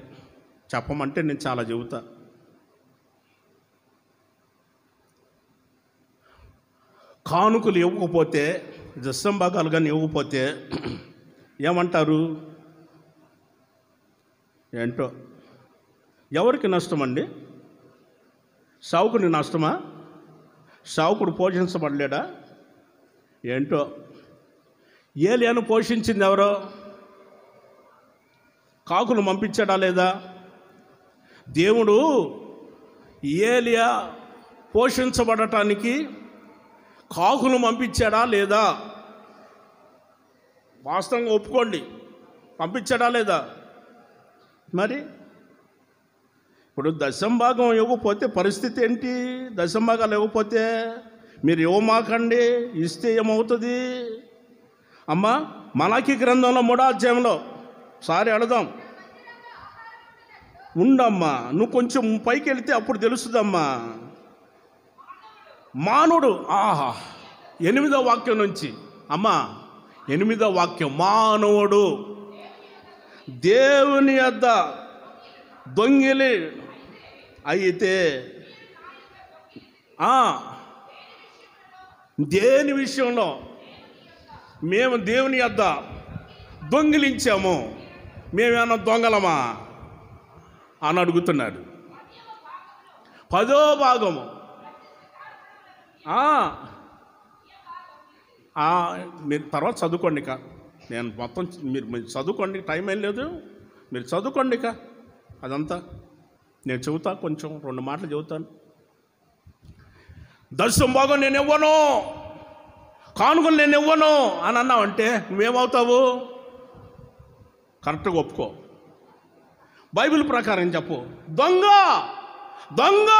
చెప్పమంటే నేను చాలా చెబుతా. కానుకలు ఇవ్వకపోతే, దశంభాగాలు కానీ ఇవ్వకపోతే ఏమంటారు? ఏంటో ఎవరికి నష్టం అండి? సావుకుని నష్టమా? సావుకుడు పోషించబడలేడా? ఏంటో. ఏలియాను పోషించింది ఎవరో? కాకులు పంపించాడా లేదా? దేవుడు ఏలియా పోషించబడటానికి కాకులు పంపించాడా లేదా? వాస్తవంగా ఒప్పుకోండి, పంపించాడా లేదా? మరి ఇప్పుడు దశంభాగం ఇవ్వకపోతే పరిస్థితి ఏంటి? దశంభాగాలు ఇవ్వకపోతే మీరు ఇవ్వమాకండి, ఇస్తే ఏమవుతుంది? అమ్మా, మలాకీ గ్రంథంలో 3వ అధ్యాయంలో సారి అడదాం. ఉండమ్మా, నువ్వు కొంచెం పైకి వెళితే అప్పుడు తెలుస్తుందమ్మా. మానవుడు 8వ వాక్యం నుంచి అమ్మా, 8వ వాక్యం, మానవుడు దేవుని యొద్ద దొంగిలి అయితే దేని విషయంలో మేము దేవుని యొద్ద దొంగిలించాము, మేమేమన్నా దొంగలమా అని అడుగుతున్నాడు. 10వ భాగము. మీరు తర్వాత చదువుకోండి. నేను మొత్తం మీరు చదువుకోండి, టైం ఏం లేదు, మీరు చదువుకోండి. అదంతా నేను చెబుతా, కొంచెం 2 మాటలు చెబుతాను. దశంభాగం నేను ఇవ్వను, కానుకలు నేను ఇవ్వను అని అన్నావంటే నువ్వేమవుతావు? కరెక్ట్గా ఒప్పుకో. బైబిల్ ప్రకారం చెప్పు. దొంగ దొంగ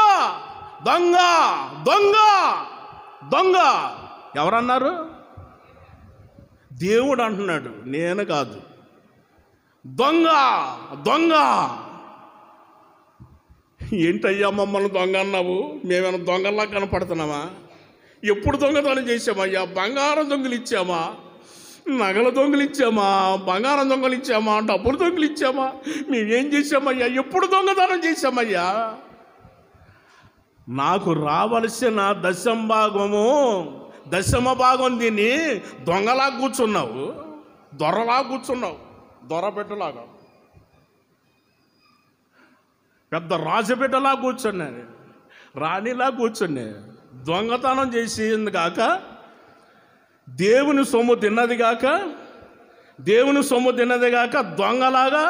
దొంగ దొంగ దొంగ ఎవరన్నారు? దేవుడు అంటున్నాడు, నేను కాదు. దొంగ దొంగ. ఏంటయ్యా మమ్మల్ని దొంగ అన్నావు? మేమైనా దొంగల్లా కనపడుతున్నామా? ఎప్పుడు దొంగతనం చేసామయ్యా? బంగారం దొంగలు ఇచ్చామా? నగల దొంగలు ఇచ్చామా? బంగారం దొంగలు ఇచ్చామా? డబ్బులు దొంగలు ఇచ్చామా? మేమేం చేసామయ్యా? ఎప్పుడు దొంగతనం చేసామయ్యా? నాకు రావలసిన దశమ భాగం తిని దొంగలా కూర్చున్నావు, దొరలా కూర్చున్నావు, దొరబిడ్డలాగా, పెద్ద రాజబిడ్డలా కూర్చున్నాను, రాణిలా కూర్చున్నా. దొంగతనం చేసింది కాక దేవుని సొమ్ము తిన్నది కాక దొంగలాగా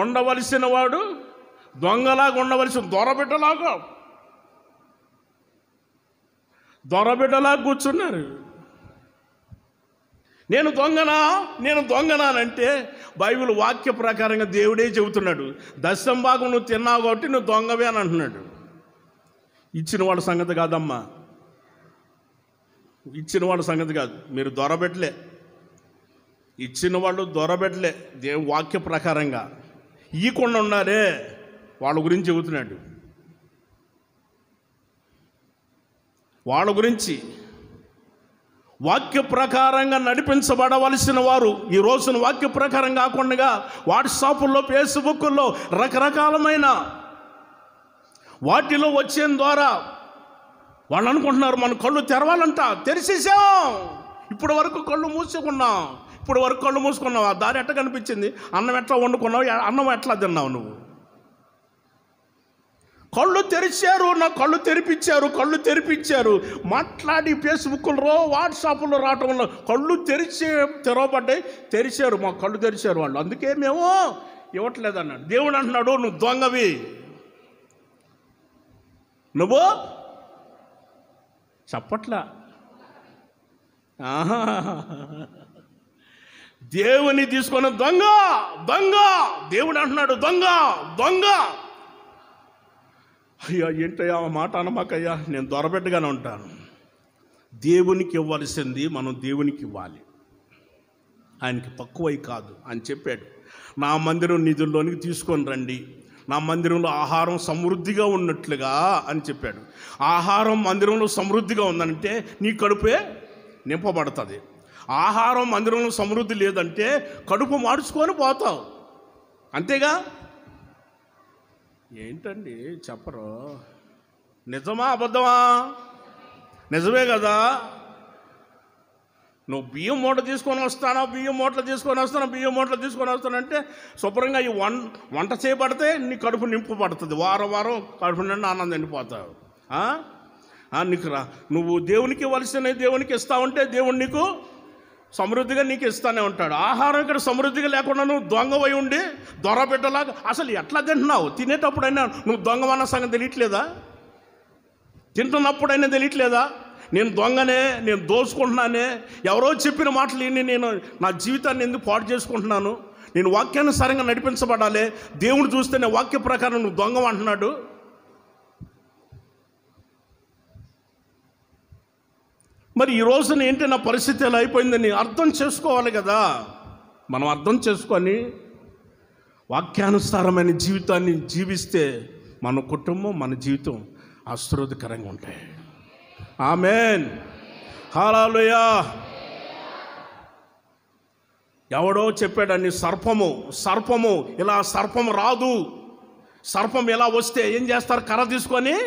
ఉండవలసిన వాడు, దొంగలాగా ఉండవలసిన దొరబిడ్డలా కూర్చున్నారు. నేను దొంగనానంటే బైబిల్ వాక్య ప్రకారంగా దేవుడే చెబుతున్నాడు, దశమ భాగం నువ్వు తిన్నావు కాబట్టి నువ్వు దొంగవే అని అంటున్నాడు. ఇచ్చిన వాళ్ళ సంగతి కాదమ్మా, ఇచ్చిన వాళ్ళ సంగతి కాదు. మీరు దొరబెట్టలే, ఇచ్చిన వాళ్ళు దొరబెట్టలే. దేవుని వాక్య ప్రకారంగా ఇయ్యకుండా ఉన్నారే వాళ్ళ గురించి చెబుతున్నాడు. వాళ్ళ గురించి వాక్య ప్రకారంగా నడిపించబడవలసిన వారు ఈ రోజున వాక్య ప్రకారం కాకుండా వాట్సాప్లో, ఫేస్బుక్లో రకరకాలమైన వాటిలో వచ్చే ద్వారా వాళ్ళు అనుకుంటున్నారు మన కళ్ళు తెరవాలంట. తెరిచేసాం. ఇప్పటి వరకు కళ్ళు మూసుకున్నావు. ఆ దారి ఎట్లా కనిపించింది? అన్నం ఎట్లా వండుకున్నావు? అన్నం ఎట్లా తిన్నావు? నువ్వు కళ్ళు తెరిచారు, నా కళ్ళు తెరిపించారు. మాట్లాడి ఫేస్బుక్లో, వాట్సాప్లో రావటం వల్ల కళ్ళు తెరవబడ్డాయి. తెరిచారు, మా కళ్ళు తెరిచారు వాళ్ళు. అందుకే మేము ఇవ్వట్లేదు అన్నాడు. దేవుడు అంటున్నాడు, నువ్వు దొంగవి. నువ్వు చెప్పట్లా. దేవుని తీసుకొని దొంగ. దేవుడు అంటున్నాడు దొంగ. అయ్యా ఏంటయ్యా ఆ మాట అనమాకయ్యా, నేను దొరబెట్టగానే ఉంటాను. దేవునికి ఇవ్వాల్సింది మనం దేవునికి ఇవ్వాలి, ఆయనకి తక్కువై కాదు అని చెప్పాడు. నా మందిరం నిధుల్లోనికి తీసుకొని రండి, నా మందిరంలో ఆహారం సమృద్ధిగా ఉన్నట్లుగా అని చెప్పాడు. ఆహారం మందిరంలో సమృద్ధిగా ఉందంటే నీ కడుపే నింపబడుతుంది. ఆహారం మందిరంలో సమృద్ధి లేదంటే కడుపు మార్చుకొని పోతావు, అంతేగా. ఏంటండి చెప్పరు? నిజమా అబద్ధమా? నిజమే కదా. నువ్వు బియ్యం మూట తీసుకొని వస్తానంటే శుభ్రంగా ఈ వంట చేయబడితే నీ కడుపు నింపబడుతుంది. వారం కడుపు నిండా ఆనందం నిండిపోతావు. నీకు నువ్వు దేవునికి ఇవ్వాల్సిన దేవునికి ఇస్తావంటే దేవుడు నీకు సమృద్ధిగా నీకు ఇస్తానే ఉంటాడు. ఆహారం ఇక్కడ సమృద్ధిగా లేకుండా నువ్వు దొంగవై ఉండి దొరబిడ్డలాగా అసలు ఎట్లా తింటున్నావు? తినేటప్పుడైనా నువ్వు దొంగవన్న సంగతి తెలియట్లేదా? తింటున్నప్పుడైనా తెలియట్లేదా? నేను దొంగనే, నేను దోచుకుంటున్నానే, ఎవరో చెప్పిన మాటలు విని నేను నా జీవితాన్ని ఎందుకు పాడు చేసుకుంటున్నాను? నేను వాక్యానుసారంగా నడిపించబడాలి. దేవుడు చూస్తేనే వాక్య ప్రకారం నువ్వు దొంగ అంటున్నాడు. మరి ఈ రోజున ఏంటి నా పరిస్థితి ఎలా అయిపోయిందని అర్థం చేసుకోవాలి కదా. మనం అర్థం చేసుకొని వాక్యానుసారమైన జీవితాన్ని జీవిస్తే మన కుటుంబం, మన జీవితం ఆశీర్వాదకరంగా ఉంటాయి. ఆమేన్, హల్లెలూయా. ఎవడో చెప్పాడని సర్పము ఇలా సర్పం రాదు. సర్పం ఎలా వస్తే ఏం చేస్తారు? కర్ర తీసుకొని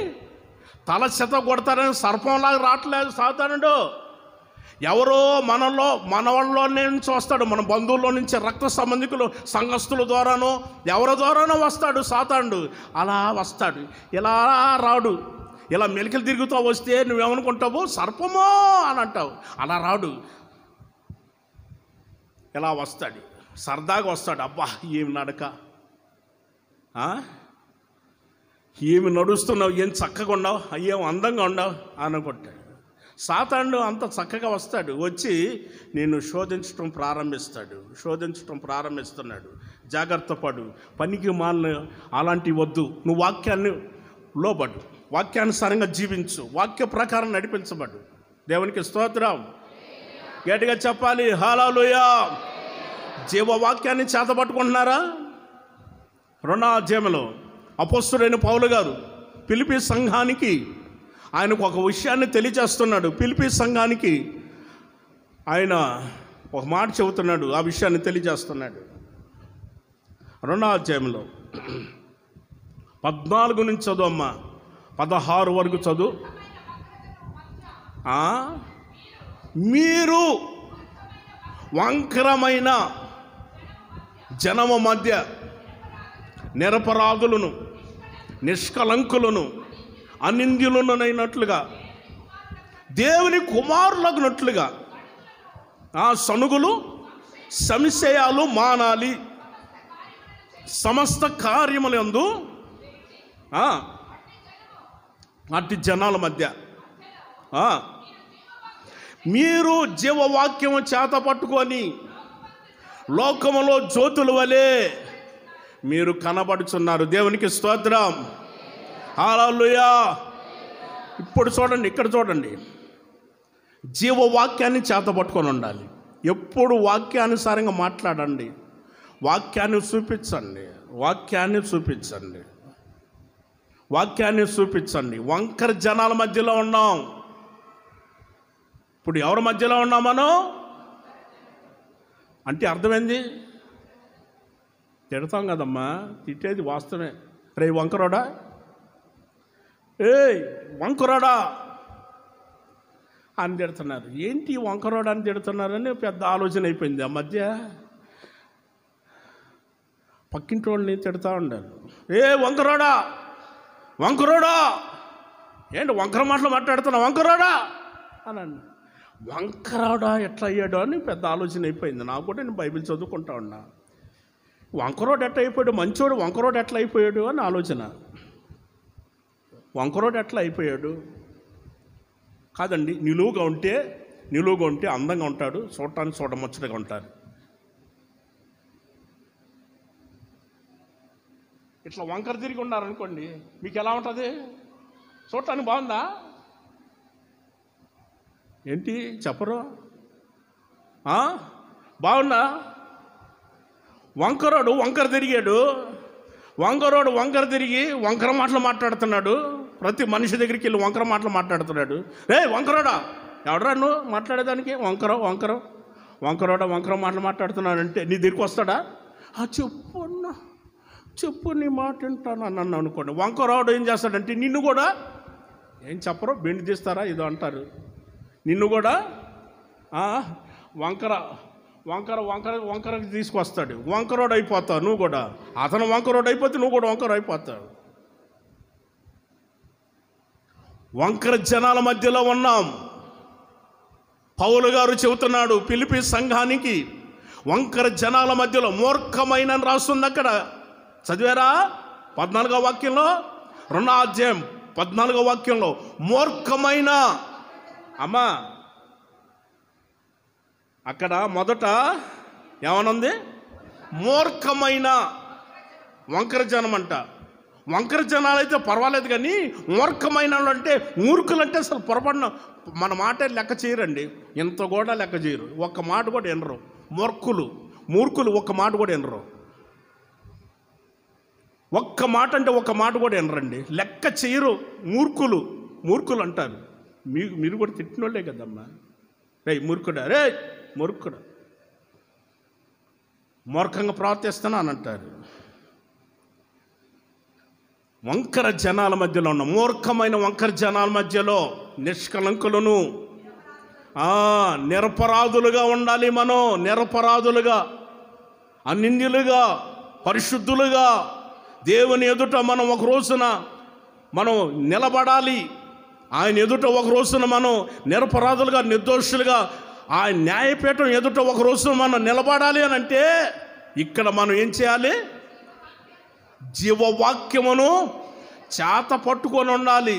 తల చెత్త కొడతారని సర్పంలాగా రావట్లేదు సాతానుడు. ఎవరో మనవాళ్ళలో నుంచి వస్తాడు, మన బంధువుల్లో నుంచి, రక్త సంబంధికులు, సంఘస్థుల ద్వారానో ఎవరి ద్వారానో వస్తాడు సాతానుడు. అలా వస్తాడు, ఇలా రాడు. ఇలా మెలికలు తిరుగుతూ వస్తే నువ్వేమనుకుంటావు? సర్పమో అని అంటావు. అలా రాడు, ఇలా వస్తాడు, సరదాగా వస్తాడు. అబ్బా ఏమి నడక, ఏమి నడుస్తున్నావు, ఏం చక్కగా ఉన్నావు, ఏం అందంగా ఉన్నావు అనుకుంటాడు. సాతానుడు అంత చక్కగా వస్తాడు, వచ్చి నేను శోధించడం ప్రారంభిస్తున్నాడు. జాగ్రత్త పడు, పనికి మాలిన అలాంటివి వద్దు, నువ్వు వాక్యాన్ని లోబడు, వాక్యానుసారంగా జీవించు, వాక్య ప్రకారం నడిపించబడు. దేవునికి స్తోత్రం. గట్టిగా చెప్పాలి హల్లెలూయా. జీవవాక్యాన్ని చేతపట్టుకుంటున్నారా? 2వ అధ్యాయంలో అపోస్తలుడైన పౌలు గారు ఫిలిప్పీ సంఘానికి ఆయనకు ఒక విషయాన్ని తెలియజేస్తున్నాడు. ఫిలిప్పీ సంఘానికి ఆయన ఒక మాట చెబుతున్నాడు, ఆ విషయాన్ని తెలియజేస్తున్నాడు. 2వ అధ్యాయంలో 14 నుంచి చదువు అమ్మా, 16 వరకు చదువు. మీరు వంకరమైన జనము మధ్య నిరపరాధులను, నిష్కలంకులను, అనింద్యులనైనట్లుగా, దేవుని కుమారులగునట్లుగా ఆ సనుగులు సంశయాలు మానాలి. సమస్త కార్యములందు అట్టి జనాల మధ్య మీరు జీవవాక్యము చేత పట్టుకొని లోకములో జ్యోతుల వలె మీరు కనబడుచున్నారు. దేవునికి స్తోత్రం. హల్లెలూయా. ఇప్పుడు చూడండి, ఇక్కడ చూడండి, జీవవాక్యాన్ని చేత పట్టుకొని ఉండాలి. ఎప్పుడు వాక్యానుసారంగా మాట్లాడండి, వాక్యాన్ని చూపించండి. వంకర జనాల మధ్యలో ఉన్నాం. ఇప్పుడు ఎవరి మధ్యలో ఉన్నాం మనం అంటే అర్థమైంది? తిడతాం కదమ్మా, తిట్టేది వాస్తవమే. రే వంకరోడా, వంకరోడా అని తిడుతున్నారు. ఏంటి వంకరోడా అని తిడుతున్నారని పెద్ద ఆలోచన అయిపోయింది. ఆ మధ్య పక్కింటి వాళ్ళని తిడతా ఉండాలి. వంకరోడా ఏంటి వంకర మాటలు మాట్లాడుతున్నా, వంకరోడా అనండి. వంకరోడా ఎట్లా అయ్యాడో అని పెద్ద ఆలోచన అయిపోయింది నాకు కూడా. నేను బైబిల్ చదువుకుంటా ఉన్నా, వంకరోడు ఎట్లా అయిపోయాడు, మంచోడు వంకరోడు ఎట్లా అయిపోయాడు అని ఆలోచన. వంకరోడు ఎట్లా అయిపోయాడు కాదండి, నిలువుగా ఉంటే అందంగా ఉంటాడు, చూడటానికి చూడముచ్చటగా ఉంటారు. ఇట్లా వంకర తిరిగి ఉన్నారనుకోండి, మీకు ఎలా ఉంటుంది? చూడటానికి బాగుందా ఏంటి? చెప్పరు? బాగుందా? వంకరోడు వంకర తిరిగి వంకర మాటలు మాట్లాడుతున్నాడు. ప్రతి మనిషి దగ్గరికి వెళ్ళి వంకర మాటలు మాట్లాడుతున్నాడు. వంకరోడా, ఎవడరా నువ్వు మాట్లాడేదానికి? వంకరోడా వంకర మాటలు మాట్లాడుతున్నాడంటే నీ దగ్గరికి వస్తాడా? చెప్పు నీ మాట వింటాను అన్నాను అనుకోండి. వంకరోడు ఏం చేస్తాడంటే నిన్ను కూడా ఏం చెప్పరు, బెండి తీస్తారా ఇదో అంటారు. నిన్ను కూడా వంకరకి తీసుకొస్తాడు. వంకరోడు అయిపోతావు నువ్వు కూడా. అతను వంకరోడు అయిపోతే నువ్వు కూడా వంకర అయిపోతావు. వంకర జనాల మధ్యలో ఉన్నాం. పౌలు గారు చెబుతున్నాడు ఫిలిప్పీ సంఘానికి, వంకర జనాల మధ్యలో మూర్ఖమైన రాస్తుంది అక్కడ. చదివారా? 14వ వాక్యంలో, 2వ అధ్యాయం 14వ వాక్యంలో మూర్ఖమైన. అమ్మా అక్కడ మొదట ఏమనుంది? మూర్ఖమైన వంకర జనం అంట. వంకర జనాలు అయితే పర్వాలేదు, కానీ మూర్ఖమైన అంటే, మూర్ఖులంటే అసలు పొరపడిన మన మాట లెక్క చేయరండి. ఇంత కూడా లెక్క చేయరు, ఒక్క మాట కూడా వినరు. మూర్ఖులు ఒక్క మాట కూడా వినరు. ఒక్క మాట అంటే ఒక్క మాట కూడా వినరండి, లెక్క చేయరు. మూర్ఖులు అంటారు. మీరు కూడా తిట్టినోళ్ళే కదమ్మా. మూర్ఖుడా, మూర్ఖంగా ప్రవర్తిస్తాను అని అంటారు. వంకర జనాల మధ్యలో ఉన్న మూర్ఖమైన వంకర జనాల మధ్యలో నిష్కలంకులను, నిరపరాధులుగా ఉండాలి మనం. నిరపరాధులుగా, అనింద్యులుగా, పరిశుద్ధులుగా దేవుని ఎదుట మనం ఒక రోజున మనం నిలబడాలి. ఆయన ఎదుట ఒక రోజున మనం నిరపరాధులుగా, నిర్దోషులుగా ఆయన న్యాయపీఠం ఎదుట ఒక రోజున మనం నిలబడాలి అని అంటే ఇక్కడ మనం ఏం చేయాలి? జీవవాక్యమును చేత పట్టుకొని ఉండాలి.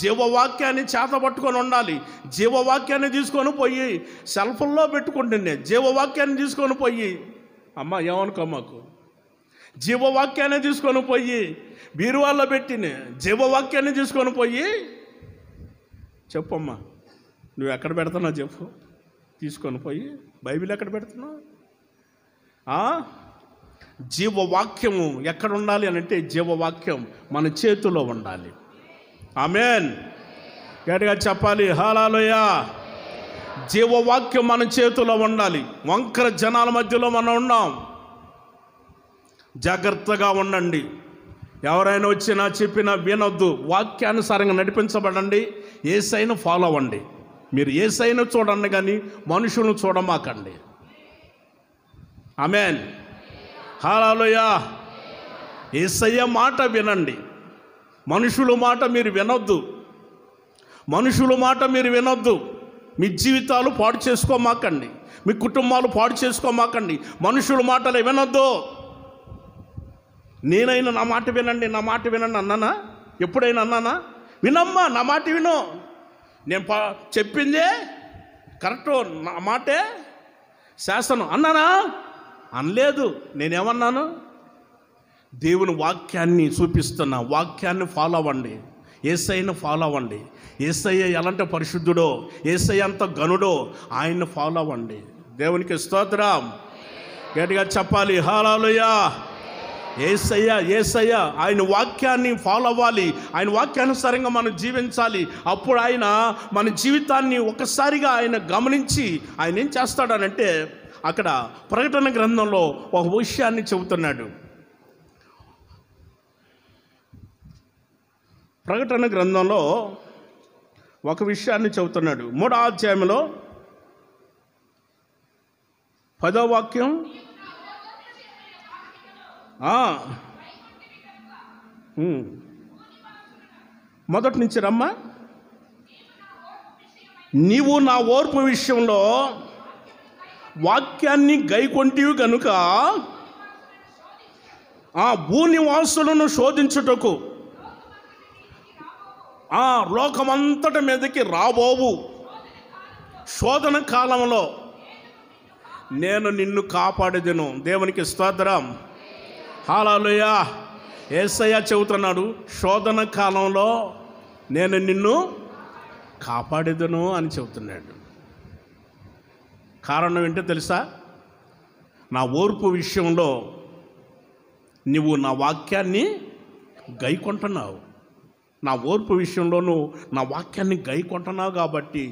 జీవవాక్యాన్ని చేతపట్టుకొని ఉండాలి. జీవవాక్యాన్ని తీసుకొని పోయి సెల్ఫుల్లో పెట్టుకుంటుండే, జీవవాక్యాన్ని తీసుకొని పోయి అమ్మ ఏమనుకోమ్మకు, జీవవాక్యాన్ని తీసుకొని పోయి బీరువాల్లో పెట్టిన జీవవాక్యాన్ని తీసుకొని పోయి చెప్పమ్మా, నువ్వు ఎక్కడ పెడుతున్నావు చెప్పు, తీసుకొని పోయి బైబిల్ ఎక్కడ పెడుతున్నావు? జీవవాక్యము ఎక్కడ ఉండాలి అని అంటే, జీవవాక్యం మన చేతిలో ఉండాలి. ఆమేన్. గట్టిగా చెప్పాలి హల్లెలూయా. జీవవాక్యం మన చేతిలో ఉండాలి. వంకర జనాల మధ్యలో మనం ఉన్నాం, జాగ్రత్తగా ఉండండి. ఎవరైనా వచ్చినా చెప్పినా వినొద్దు. వాక్యానుసారంగా నడిపించబడండి. యేసయ్యను ఫాలో అవ్వండి. మీరు యేసయ్యను చూడండి కానీ మనుషులను చూడమాకండి. ఆమేన్. హల్లెలూయా. యేసయ్య మాట వినండి, మనుషుల మాట మీరు వినొద్దు. మనుషుల మాట మీరు వినొద్దు. మీ జీవితాలు పాడు చేసుకోమాకండి, మీ కుటుంబాలు పాడు చేసుకోమాకండి. మనుషుల మాటలు వినొద్దు. నేనైనా నా మాట వినండి, నా మాట వినండి అన్నానా? ఎప్పుడైనా అన్నానా? వినమ్మా, నా మాట విను, నేను చెప్పిందే కరెక్టు, నా మాటే శాసనం అన్నానా? అనలేదు. నేనేమన్నాను? దేవుని వాక్యాన్ని చూపిస్తున్నా, వాక్యాన్ని ఫాలో అవ్వండి. యేసయ్యను ఫాలో అవ్వండి. యేసయ్య ఎలాంటి పరిశుద్ధుడో, యేసయ్య అంత గనుడో ఆయన్ని ఫాలో అవ్వండి. దేవునికి స్తోత్రం. గట్టిగా చెప్పాలి హల్లెలూయా. యేసయ్య యేసయ్య ఆయన వాక్యాన్ని ఫాలో అవ్వాలి. ఆయన వాక్యానుసారంగా మనం జీవించాలి. అప్పుడు ఆయన మన జీవితాన్ని ఒక్కసారిగా ఆయన గమనించి ఆయన ఏం చేస్తాడనంటే, అక్కడ ప్రకటన గ్రంథంలో ఒక విషయాన్ని చెబుతున్నాడు. ప్రకటన గ్రంథంలో ఒక విషయాన్ని చెబుతున్నాడు. 3వ అధ్యాయంలో 10వ వాక్యం. మొదటి నుంచి రమ్మా. నీవు నా ఓర్పు విషయంలో వాక్యాన్ని గైకొంటివి గనుక భూనివాసులను శోధించుటకు లోకమంతటి మీదకి రాబోవు శోధన కాలంలో నేను నిన్ను కాపాడేదను. దేవునికి స్తోత్రం. హల్లెలూయా. యేసయ్య చెబుతున్నాడు, శోధన కాలంలో నేను నిన్ను కాపాడేదను అని చెబుతున్నాడు. కారణం ఏంటో తెలుసా? నా ఓర్పు విషయంలో నువ్వు నా వాక్యాన్ని గైకొంటున్నావు. నా ఓర్పు విషయంలో నువ్వు నా వాక్యాన్ని గైకొంటున్నావు కాబట్టి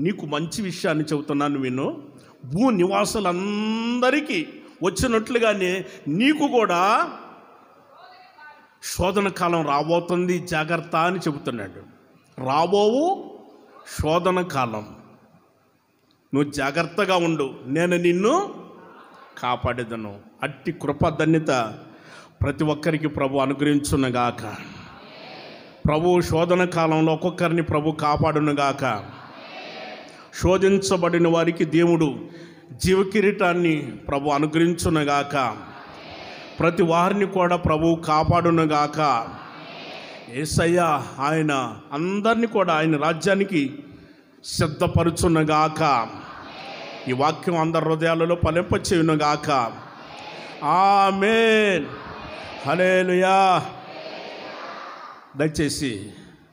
నీకు మంచి విషయాన్ని చెబుతున్నాను విను. భూ నివాసులందరికీ వచ్చినట్లుగానే నీకు కూడా శోధన కాలం రాబోతుంది, జాగ్రత్త అని చెబుతున్నాడు. రాబోవు శోధన కాలం, నువ్వు జాగ్రత్తగా ఉండు, నేను నిన్ను కాపాడేదను. అట్టి కృపధన్యత ప్రతి ఒక్కరికి ప్రభు అనుగ్రహించునుగాక. ప్రభు శోధన కాలంలో ఒక్కొక్కరిని ప్రభు కాపాడునుగాక. శోధించబడిన వారికి దేవుడు జీవకిరీటాన్ని ప్రభు అనుగ్రహించునుగాక. ప్రతి వారిని కూడా ప్రభు కాపాడునుగాక. యేసయ్య ఆయన అందరినీ కూడా ఆయన రాజ్యానికి సిద్ధపరచునుగాక. ఈ వాక్యం అందరి హృదయాలలో ఫలింపచేయునుగాక. ఆమేన్. హల్లెలూయా. దయచేసి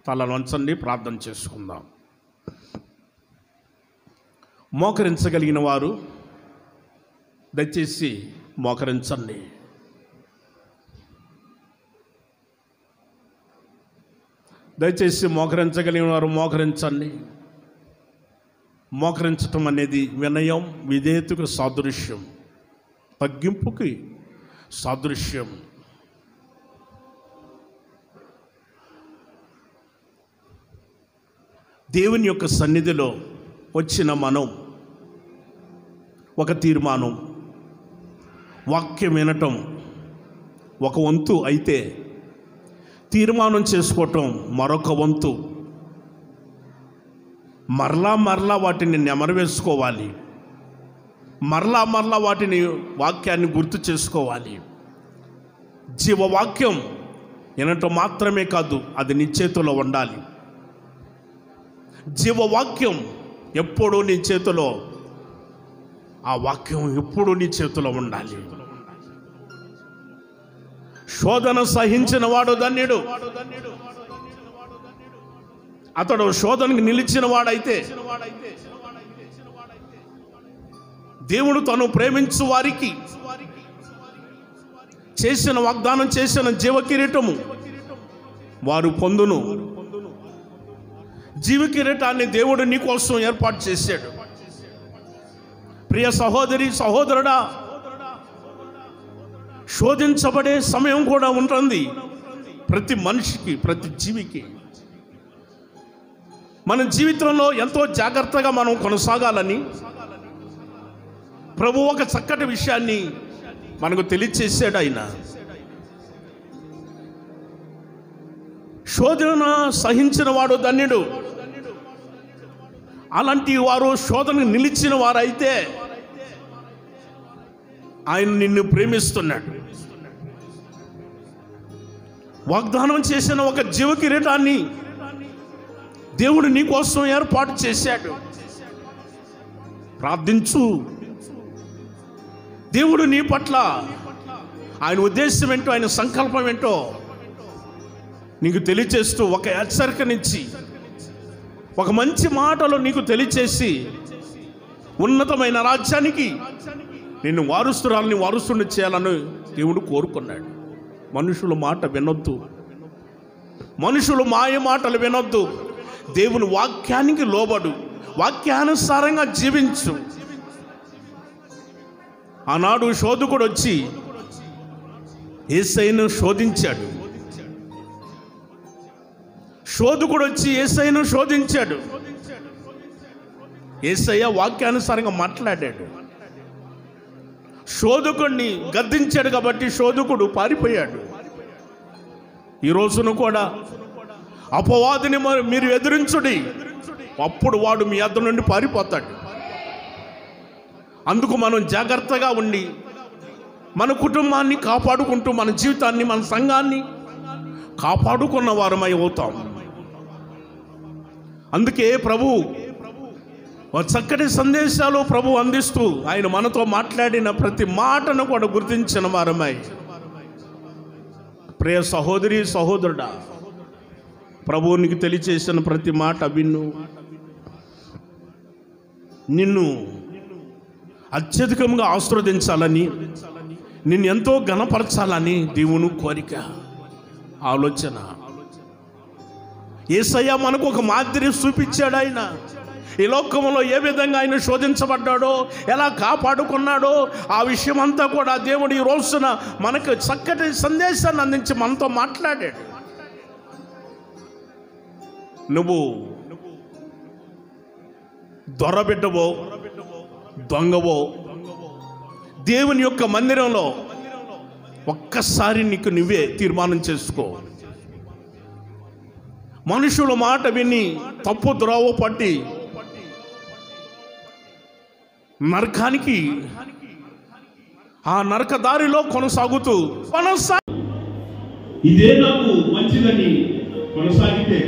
తల వంచండి, ప్రార్థన చేసుకుందాం. మోకరించగలిగిన వారు దయచేసి మోకరించండి. దయచేసి మోకరించగలిగిన వారు మోకరించండి. మోకరించటం అనేది వినయం, విధేయతకు సాదృశ్యం, తగ్గింపుకి సాదృశ్యం. దేవుని యొక్క సన్నిధిలో వచ్చిన మనం ఒక తీర్మానం, వాక్యం వినటం ఒక వంతు అయితే తీర్మానం చేసుకోవటం మరొక వంతు. మరలా వాటిని నెమరవేసుకోవాలి, మరలా వాటిని వాక్యాన్ని గుర్తు చేసుకోవాలి. జీవవాక్యం వినటం మాత్రమే కాదు, అది నీ చేతిలో ఉండాలి. జీవవాక్యం ఎప్పుడూ నీ చేతిలో, ఆ వాక్యం ఎప్పుడూ నీ చేతిలో ఉండాలి. శోధన సహించిన వాడు ధన్యుడు. అతడు శోధనకు నిలిచిన వాడైతే దేవుడు తను ప్రేమించు వారికి చేసిన వాగ్దానం చేసిన జీవ కిరీటము వారు పొందును. జీవ కిరీటాన్ని దేవుడు నీ కోసం ఏర్పాటు చేశాడు. ప్రియ సహోదరి సహోదరుడా, శోధించబడే సమయం కూడా ఉంటుంది ప్రతి మనిషికి, ప్రతి జీవికి. మన జీవితంలో ఎంతో జాగ్రత్తగా మనం కొనసాగాలని ప్రభు ఒక చక్కటి విషయాన్ని మనకు తెలియచేసాడు. ఆయన శోధన సహించిన వాడు ధన్యుడు. అలాంటి వారు శోధనకు నిలిచిన వారైతే ఆయన నిన్ను ప్రేమిస్తున్నాడు. వాగ్దానం చేసిన ఒక జీవ కిరీటాన్ని దేవుడు నీ కోసం ఏర్పాటు చేశాడు. ప్రార్థించు. దేవుడు నీ పట్ల ఆయన ఉద్దేశం ఏంటో, ఆయన సంకల్పం ఏంటో నీకు తెలియచేస్తూ ఒక హెచ్చరికనిచ్చి, ఒక మంచి మాటలు నీకు తెలియచేసి ఉన్నతమైన రాజ్యానికి నిన్ను వారసురాలని వారసుని చేయాలని దేవుడు కోరుకున్నాడు. మనుషుల మాట వినొద్దు, మనుషులు మాయ మాటలు వినొద్దు. దేవుని వాక్యానికి లోబడు, వాక్యానుసారంగా జీవించు. ఆనాడు శోధకుడు వచ్చి యేసయ్యను శోధించాడు. శోధకుడు వచ్చి యేసయ్యను శోధించాడు. యేసయ్య వాక్యానుసారంగా మాట్లాడాడు. శోధకుడిని గద్దించాడు కాబట్టి శోధకుడు పారిపోయాడు. ఈ రోజును కూడా అపవాదిని మీరు ఎదిరించుడి, అప్పుడు వాడు మీ వద్ద నుండి పారిపోతాడు. అందుకు మనం జాగ్రత్తగా ఉండి మన కుటుంబాన్ని కాపాడుకుంటూ, మన జీవితాన్ని, మన సంఘాన్ని కాపాడుకున్న వారమై అవుతాం. అందుకే ప్రభు చక్కటి సందేశాలు ప్రభు అందిస్తూ ఆయన మనతో మాట్లాడిన ప్రతి మాటను కూడా గుర్తించిన వారమై, ప్రియ సహోదరి సహోదరుడా, ప్రభువు నీకు తెలియచేసిన ప్రతి మాట విను. నిన్ను అత్యధికంగా ఆశీర్వదించాలని, నిన్ను ఎంతో ఘనపరచాలని దేవుని కోరిక, ఆలోచన. యేసయ్య మనకు ఒక మాదిరి చూపించాడు. ఆయన ఈ లోకంలో ఏ విధంగా ఆయన శోధించబడ్డాడో, ఎలా కాపాడుకున్నాడో ఆ విషయం అంతా కూడా దేవుడు ఈ రోజున మనకు చక్కటి సందేశాన్ని అందించి మనతో మాట్లాడాడు. నువ్వు దొరబిడ్డవో దొంగవో దేవుని యొక్క మందిరంలో ఒక్కసారి నీకు నువ్వే తీర్మానం చేసుకో. మనుషుల మాట విని తప్పు ద్రోవ పట్టి నరకానికి, ఆ నరక దారిలో కొనసాగుతూ ఇదే నాకు మంచిదని కొనసాగితే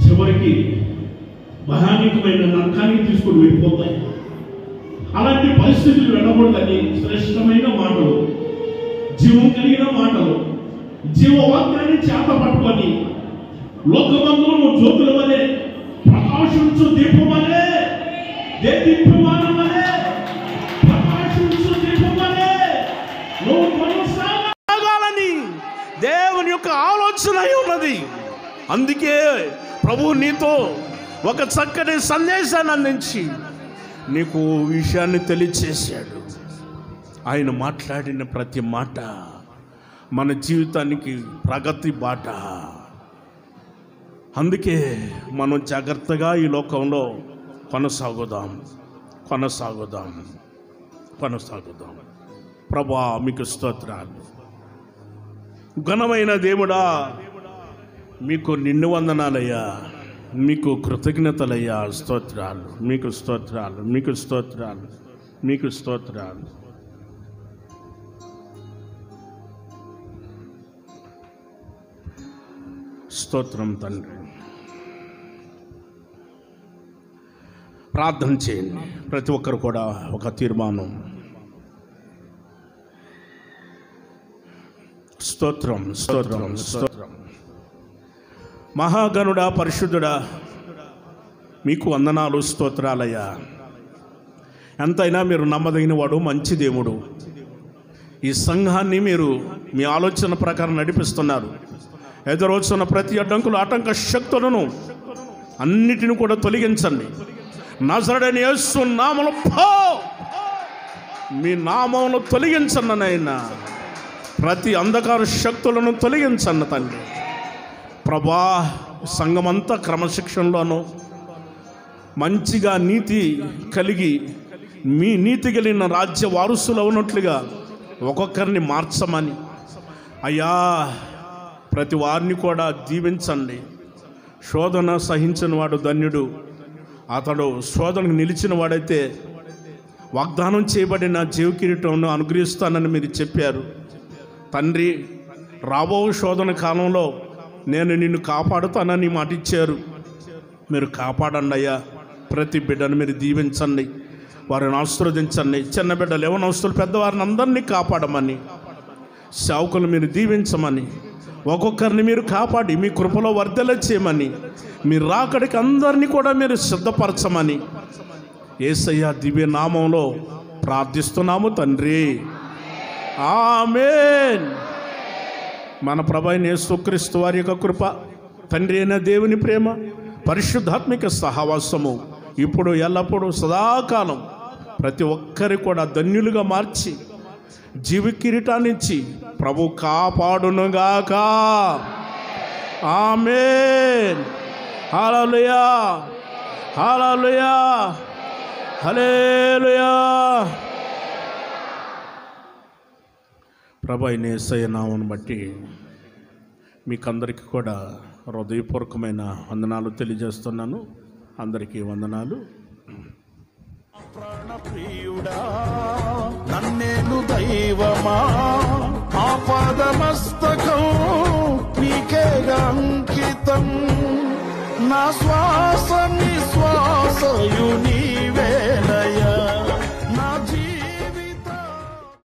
చివరికి భయానకమైన నరకానికి తీసుకొని వెళ్ళిపోతాయి. అలాంటి పరిస్థితులు వెళ్ళకూడదని శ్రేష్టమైన మాటలు, జీవం కలిగిన మాటలు, జీవవాక్యాన్ని చేత పట్టుకొని లోకమందును జ్యోతుల వలె ప్రకాశించు దీపం వలె, దీపమానం వలె ప్రకాశించు దీపం వలె నువ్వు కొనసాగాలని దేవుని యొక్క ఆలోచన ఉన్నది. అందుకే ప్రభువు నీతో ఒక చక్కటి సందేశాన్ని అందించి నీకు విషయాన్ని తెలియచేశాడు. ఆయన మాట్లాడిన ప్రతి మాట మన జీవితానికి ప్రగతి బాట. అందుకే మనం జాగ్రత్తగా ఈ లోకంలో కొనసాగుదాం. ప్రభువా మీకు స్తోత్రాలు. ఘనమైన దేవుడా మీకు నిన్ను వందనాలయ్యా, మీకు కృతజ్ఞతలయ్యా. స్తోత్రాలు, మీకు స్తోత్రాలు, మీకు స్తోత్రాలు, మీకు స్తోత్రాలు. స్తోత్రం తండ్రి. ప్రార్థన చేయండి. ప్రతి ఒక్కరు కూడా ఒక తీర్మానం. స్తోత్రం, స్తోత్రం, స్తోత్రం. మహాగణుడా, పరిశుద్ధుడా, మీకు వందనాలు, స్తోత్రాలయ్యా. ఎంతైనా మీరు నమ్మదగిన వాడు, మంచి దేవుడు. ఈ సంఘాన్ని మీరు మీ ఆలోచన ప్రకారం నడిపిస్తున్నారు. ఎదురొచ్చిన ప్రతి అడ్డంకులు, ఆటంక శక్తులను అన్నిటిని కూడా తొలగించండి. నజరేయుడైన యేసు నామములో మీ నామమును తొలగించండి నాయనా. ప్రతి అంధకార శక్తులను తొలగించండి తండ్రి. ప్రభా, సంఘమంతా క్రమశిక్షణలోనూ మంచిగా నీతి కలిగి మీ నీతి కలిగిన రాజ్య వారసులు ఉన్నట్లుగా ఒక్కొక్కరిని మార్చమని అయ్యా, ప్రతి వారిని కూడా దీవించండి. శోధన సహించిన వాడు ధన్యుడు. అతడు శోధనకు నిలిచిన వాడైతే వాగ్దానం చేయబడిన జీవకిరీటంను అనుగ్రహిస్తానని మీరు చెప్పారు తండ్రి. రాబో శోధన కాలంలో నేను నిన్ను కాపాడుతానని మాట ఇచ్చారు. మీరు కాపాడండి అయ్యా. ప్రతి బిడ్డను మీరు దీవించండి, వారిని ఆశీర్వదించండి. చిన్న బిడ్డలు, యవ్వనస్తులు, పెద్దవారిని అందరినీ కాపాడమని, సేవకులు మీరు దీవించమని, ఒక్కొక్కరిని మీరు కాపాడి మీ కృపలో వర్ధల చేయమని, మీరు రాకడికి అందరినీ కూడా మీరు సిద్ధపరచమని యేసయ్య దివ్య నామంలో ప్రార్థిస్తున్నాము తండ్రి. ఆమేన్. మన ప్రభువైన యేసుక్రీస్తు వారి యొక్క కృప, తండ్రి అయిన దేవుని ప్రేమ, పరిశుద్ధాత్మిక సహవాసము ఇప్పుడు ఎల్లప్పుడూ సదాకాలం ప్రతి ఒక్కరి కూడా ధన్యులుగా మార్చి జీవ కిరీటాన్నిచ్చి ప్రభు కాపాడునుగాక. ఆమేన్. హల్లెలూయా, హల్లెలూయా, హల్లెలూయా. ప్రభు అయిన యేసయ్య నామమును బట్టి మీకందరికీ కూడా హృదయపూర్వకమైన వందనాలు తెలియజేస్తున్నాను. అందరికీ వందనాలు. ప్రాణప్రియుడా, నన్నేలు దైవమా, ఆపాదమస్తకం నీకేగా అంకితం. నా శ్వాస నిశ్వాసయు నీవేలయ,